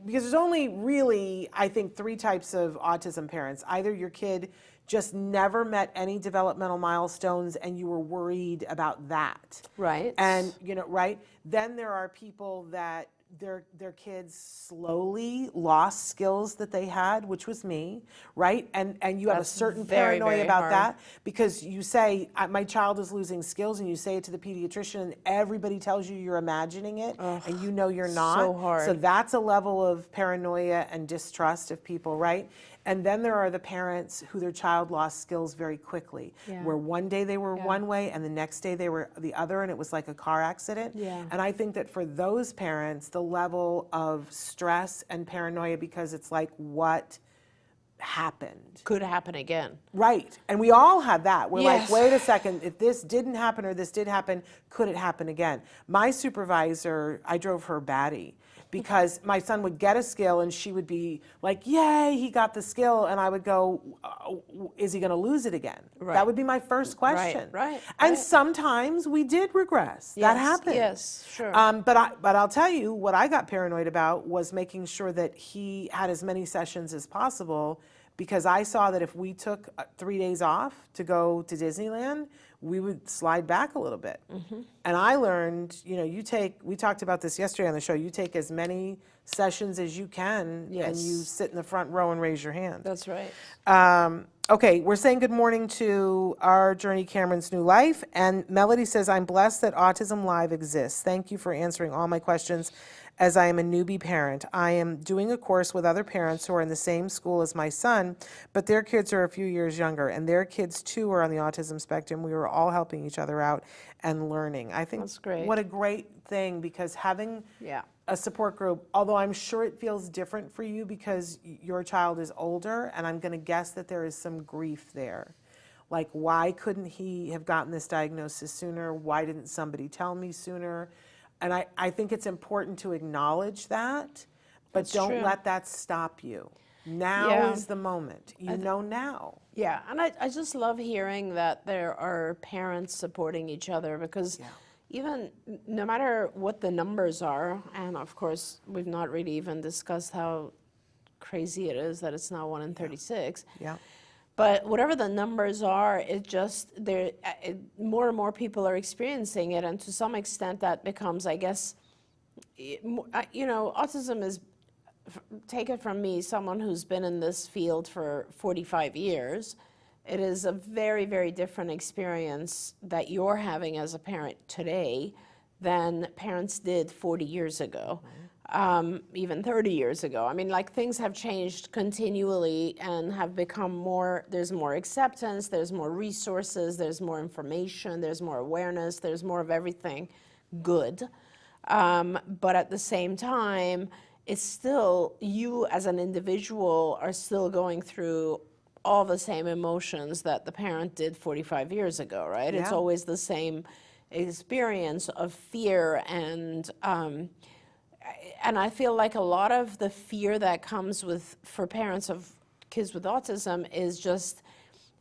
because there's only really, I think, 3 types of autism parents. Either your kid just never met any developmental milestones and you were worried about that. Right. And, right? Then there are people that their kids slowly lost skills that they had, which was me, right? And you have That's a certain very, paranoia very about hard. that because you say, my child is losing skills, and you say it to the pediatrician, and everybody tells you you're imagining it, and you know you're not. so hard. So that's a level of paranoia and distrust of people, right? And then there are the parents who their child lost skills very quickly, Yeah. where one day they were Yeah. one way and the next day they were the other, and it was like a car accident. Yeah. And I think that for those parents, the level of stress and paranoia, because it's like, what happened? Could happen again. Right. And we all have that. We're Yes. like, wait a second, if this didn't happen or this did happen, could it happen again? My supervisor, I drove her batty because my son would get a skill and she would be like, yay, he got the skill. And I would go, is he going to lose it again? Right. That would be my first question. right, And right. sometimes we did regress. That Yes, happened. yes, sure. But I'll tell you, what I got paranoid about was making sure that he had as many sessions as possible, because I saw that if we took 3 days off to go to Disneyland, we would slide back a little bit. Mm-hmm. And I learned, we talked about this yesterday on the show, you take as many sessions as you can, and Yes. you sit in the front row and raise your hand. That's right. Okay, we're saying good morning to our Journey Cameron's New Life. And Melody says, I'm blessed that Autism Live exists. Thank you for answering all my questions, as I am a newbie parent. I am doing a course with other parents who are in the same school as my son, but their kids are a few years younger, and their kids too are on the autism spectrum. We were all helping each other out and learning. I think That's great. what a great thing, because having Yeah. a support group, although I'm sure it feels different for you because your child is older, and I'm going to guess that there is some grief there. Like, why couldn't he have gotten this diagnosis sooner? Why didn't somebody tell me sooner? And I think it's important to acknowledge that, but That's don't true. let that stop you. Now Yeah. is the moment. You know now. Yeah, and I just love hearing that there are parents supporting each other, because even no matter what the numbers are, and of course we've not really even discussed how crazy it is that it's now 1 in 36. Yeah. But whatever the numbers are, it just more and more people are experiencing it, and to some extent that becomes, I guess, autism is, take it from me, someone who's been in this field for 45 years. It is a very, very different experience that you're having as a parent today than parents did 40 years ago. Even 30 years ago. I mean, like, things have changed continually and have become more, there's more acceptance, there's more resources, there's more information, there's more awareness, there's more of everything good. But at the same time, it's still, you as an individual are still going through all the same emotions that the parent did 45 years ago, right? It's Yeah. always the same experience of fear, and I feel like a lot of the fear that comes for parents of kids with autism is just,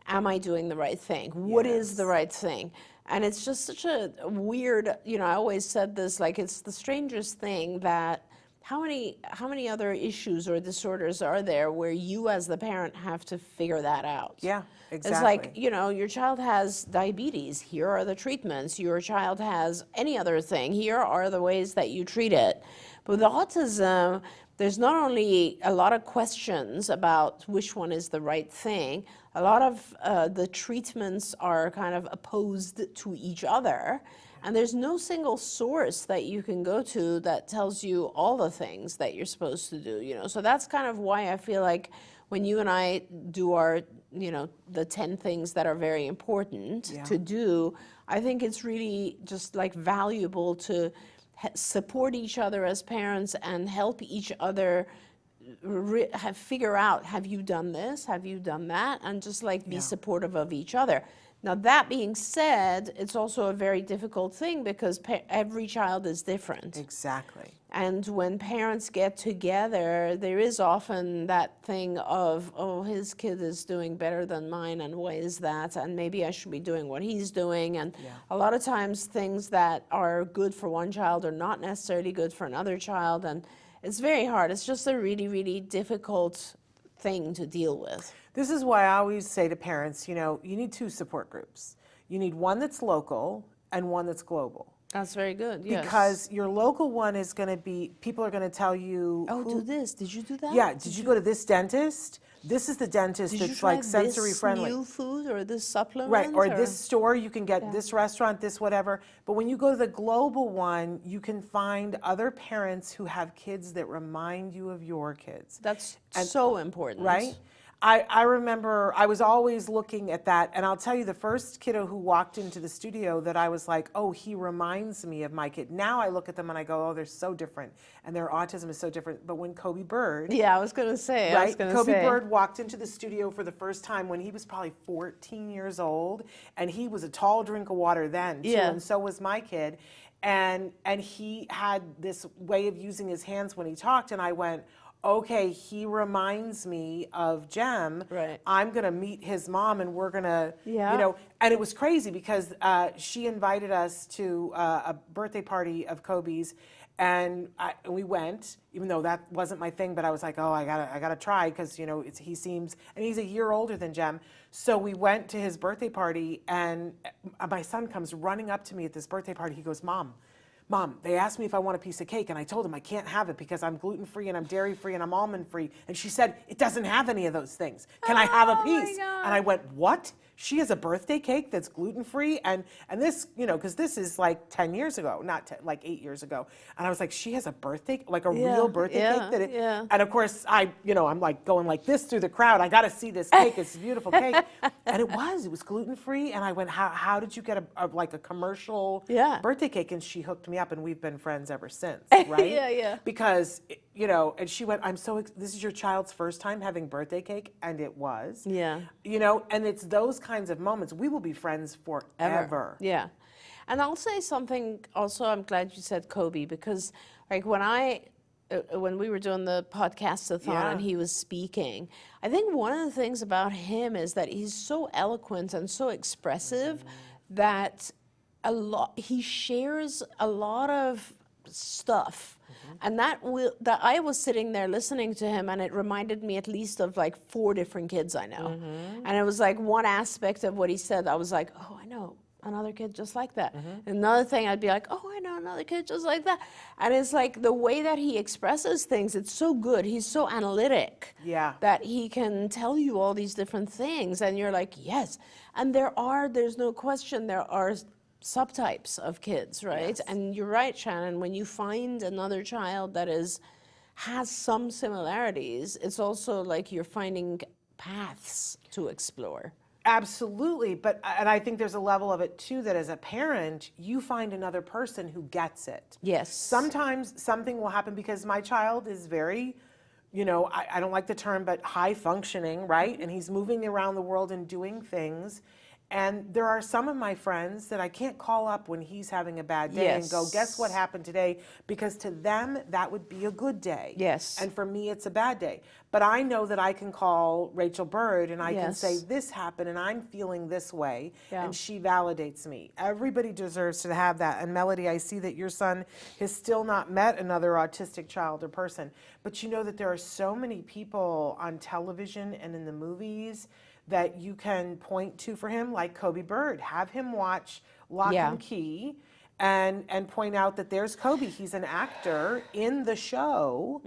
am I doing the right thing? What is the right thing? And it's just such a weird, I always said this, like, it's the strangest thing that how many other issues or disorders are there where you as the parent have to figure that out? Yeah, exactly. It's like, your child has diabetes, here are the treatments. Your child has any other thing, here are the ways that you treat it. But with autism, there's not only a lot of questions about which one is the right thing, a lot of the treatments are kind of opposed to each other. And there's no single source that you can go to that tells you all the things that you're supposed to do, So that's kind of why I feel like when you and I do our, the 10 things that are very important to do, I think it's really just like valuable to support each other as parents and help each other figure out, have you done this, have you done that, and just like be supportive of each other. Now, that being said, it's also a very difficult thing because every child is different. Exactly. And when parents get together, there is often that thing of, oh, his kid is doing better than mine, and why is that? And maybe I should be doing what he's doing. And a lot of times things that are good for one child are not necessarily good for another child. And it's very hard. It's just a really, really difficult thing to deal with. This is why I always say to parents, you need 2 support groups. You need one that's local and one that's global. That's very good, yes. Because your local one is going to be, people are going to tell you, Oh, do this. Did you do that? yeah, did you go to this dentist? This is the dentist Did you that's try like sensory this friendly. new food or this supplement? Right, or this store, you can get this restaurant, this whatever. But when you go to the global one, you can find other parents who have kids that remind you of your kids. That's so important. Right? I remember I was always looking at that, and I'll tell you, the first kiddo who walked into the studio that I was like, oh, he reminds me of my kid. Now I look at them and I go, oh, they're so different, and their autism is so different. But when Kobe Bird, Yeah, I was going to say. right? Kobe Bird walked into the studio for the first time when he was probably 14 years old, and he was a tall drink of water then, too, Yeah. and so was my kid. And he had this way of using his hands when he talked, and I went, okay, he reminds me of Jem. Right. I'm going to meet his mom, and we're going to, Yeah. you know, and it was crazy because she invited us to a birthday party of Kobe's, and we went, even though that wasn't my thing, but I was like, oh, I gotta try, because, you know, he seems, and he's a year older than Jem. So we went to his birthday party, and my son comes running up to me at this birthday party. He goes, Mom, they asked me if I want a piece of cake, and I told them I can't have it because I'm gluten-free and I'm dairy-free and I'm almond-free. And she said, it doesn't have any of those things. Can I have a piece? And I went, what? She has a birthday cake that's gluten-free? And this, you know, because this is like 10 years ago, not 10, like 8 years ago. And I was like, she has a birthday, like a real birthday cake? That it, And of course, I'm like going like this through the crowd. I got to see this cake. It's a beautiful cake. And it was gluten-free. And I went, how did you get a commercial birthday cake? And she hooked me up, and we've been friends ever since, right? Yeah. Because, you know, and she went, this is your child's first time having birthday cake? And it was. Yeah. You know, and it's those kinds of moments. We will be friends forever. Yeah. And I'll say something also, I'm glad you said Kobe, because like when we were doing the podcast-a-thon and he was speaking, I think one of the things about him is that he's so eloquent and so expressive that he shares a lot of stuff. And that I was sitting there listening to him, and it reminded me at least of like 4 different kids I know. And it was like one aspect of what he said, I was like, oh, I know another kid just like that. Another thing, I'd be like, oh, I know another kid just like that. And it's like the way that he expresses things, it's so good. He's so analytic that he can tell you all these different things. And you're like, yes. And there's no question, there are subtypes of kids, right? Yes. And you're right, Shannon, when you find another child that has some similarities, it's also like you're finding paths to explore. Absolutely, and I think there's a level of it too, that as a parent, you find another person who gets it. Yes. Sometimes something will happen because my child is very, you know, I don't like the term, but high functioning, right? And he's moving around the world and doing things. And there are some of my friends that I can't call up when he's having a bad day and go, guess what happened today? Because to them, that would be a good day. Yes. And for me, it's a bad day. But I know that I can call Rachel Bird and I can say, this happened and I'm feeling this way. And she validates me. Everybody deserves to have that. And Melody, I see that your son has still not met another autistic child or person. But you know that there are so many people on television and in the movies that you can point to for him, like Kobe Bird. Have him watch Lock and Key and point out that there's Kobe. He's an actor in the show,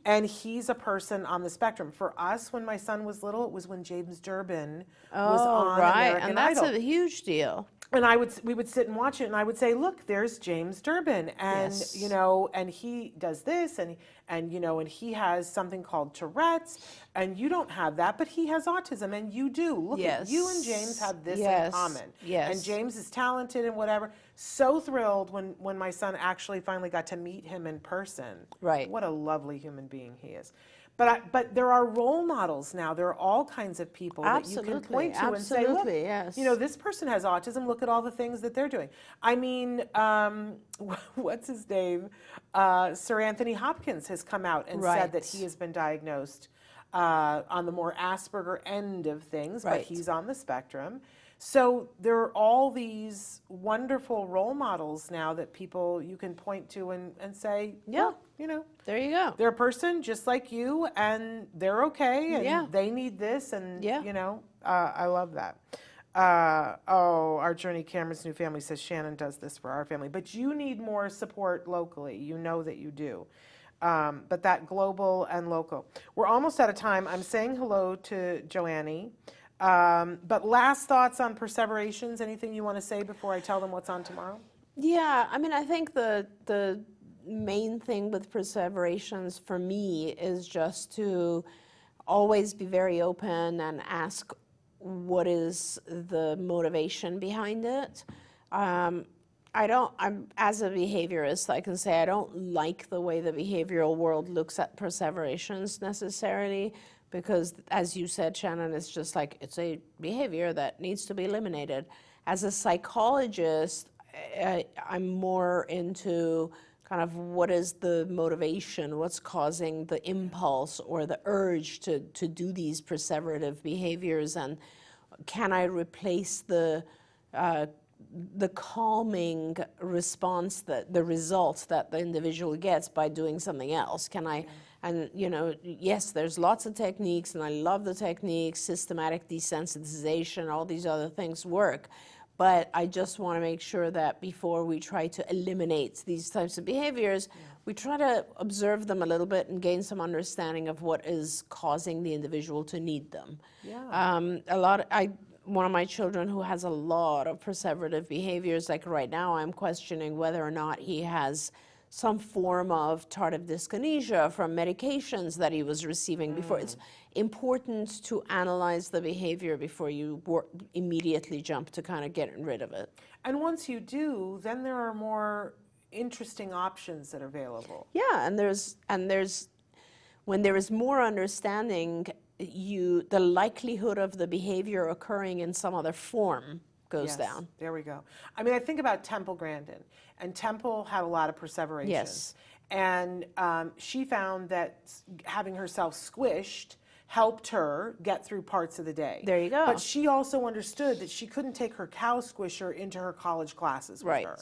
and he's a person on the spectrum. For us, when my son was little, it was when James Durbin was on American and that's Idol. a huge deal. And we would sit and watch it, and I would say, look, there's James Durbin, and you know, and he does this, and you know, and he has something called Tourette's, and you don't have that, but he has autism, and you do. Look at you and James have this in common. And James is talented and whatever. So thrilled when my son actually finally got to meet him in person. Right. What a lovely human being he is. But there are role models now. There are all kinds of people that you can point to and say, look, you know, this person has autism. Look at all the things that they're doing. I mean, what's his name? Sir Anthony Hopkins has come out and said that he has been diagnosed on the more Asperger end of things, but he's on the spectrum. So there are all these wonderful role models now that you can point to and say, look, you know, there you go. They're a person just like you, and they're okay, and they need this, and you know, I love that. Our Journey Cameron's new family says Shannon does this for our family. But you need more support locally. You know that you do. But that global and local. We're almost out of time. I'm saying hello to Joannie. But last thoughts on Perseverations? Anything you want to say before I tell them what's on tomorrow? Yeah, I mean, I think the main thing with Perseverations for me is just to always be very open and ask what is the motivation behind it. I'm as a behaviorist, I can say I don't like the way the behavioral world looks at Perseverations necessarily, because as you said, Shannon, it's just like it's a behavior that needs to be eliminated. As a psychologist, I'm more into kind of what is the motivation, what's causing the impulse or the urge to do these perseverative behaviors, and can I replace the calming response, the result that the individual gets by doing something else? Can I, and you know, yes, there's lots of techniques, and I love the techniques, systematic desensitization, all these other things work. But I just want to make sure that before we try to eliminate these types of behaviors, we try to observe them a little bit and gain some understanding of what is causing the individual to need them. One of my children who has a lot of perseverative behaviors, like right now, I'm questioning whether or not he has some form of tardive dyskinesia from medications that he was receiving before. It's important to analyze the behavior before you immediately jump to kind of getting rid of it. And once you do, then there are more interesting options that are available. Yeah, and there's when there is more understanding, the likelihood of the behavior occurring in some other form goes down. There we go. I mean, I think about Temple Grandin, and Temple had a lot of perseverations. Yes. And she found that having herself squished helped her get through parts of the day. There you go. But she also understood that she couldn't take her cow squisher into her college classes with her.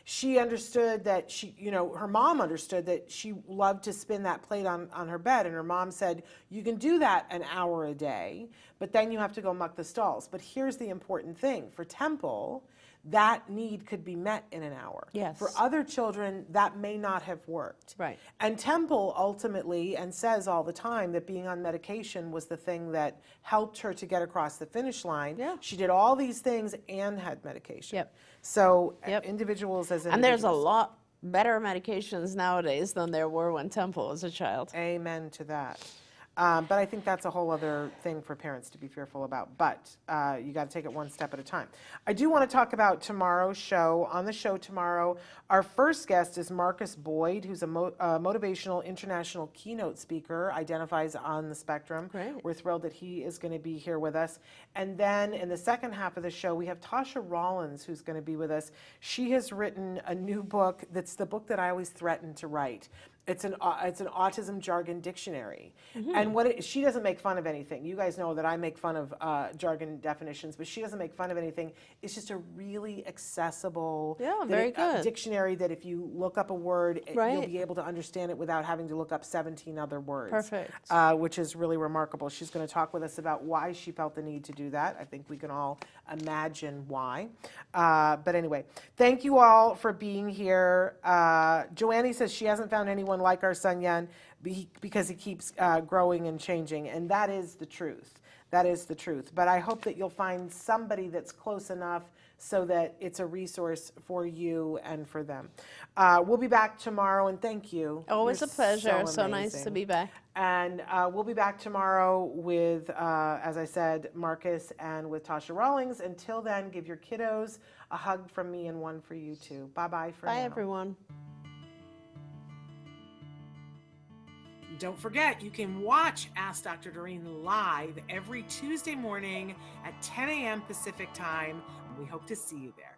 She understood that her mom understood that she loved to spin that plate on her bed, and her mom said, you can do that an hour a day, but then you have to go muck the stalls. But here's the important thing. For Temple, that need could be met in an hour. Yes. For other children, that may not have worked. Right. And Temple ultimately, and says all the time, that being on medication was the thing that helped her to get across the finish line. Yeah. She did all these things and had medication. Yep. So individuals as individuals. And there's a lot better medications nowadays than there were when Temple was a child. Amen to that. But I think that's a whole other thing for parents to be fearful about. But you got to take it one step at a time. I do want to talk about tomorrow's show. On the show tomorrow, our first guest is Marcus Boyd, who's a motivational international keynote speaker, identifies on the spectrum. Great. We're thrilled that he is going to be here with us. And then in the second half of the show, we have Tasha Rollins, who's going to be with us. She has written a new book that's the book that I always threatened to write. It's an autism jargon dictionary. And she doesn't make fun of anything. You guys know that I make fun of jargon definitions, but she doesn't make fun of anything. It's just a really accessible very good. Dictionary that if you look up a word, Right. you'll be able to understand it without having to look up 17 other words. Perfect. Which is really remarkable. She's going to talk with us about why she felt the need to do that. I think we can all imagine why. But anyway, thank you all for being here. Joannie says she hasn't found anyone like our son Yan because he keeps growing and changing, and that is the truth. That is the truth. But I hope that you'll find somebody that's close enough so that it's a resource for you and for them. We'll be back tomorrow, and thank you. Always You're a pleasure. So nice amazing. to be back. And we'll be back tomorrow with, as I said, Marcus and with Tasha Rawlings. Until then, give your kiddos a hug from me and one for you too. Bye-bye for now. Bye, everyone. Don't forget, you can watch Ask Dr. Doreen live every Tuesday morning at 10 a.m. Pacific time. We hope to see you there.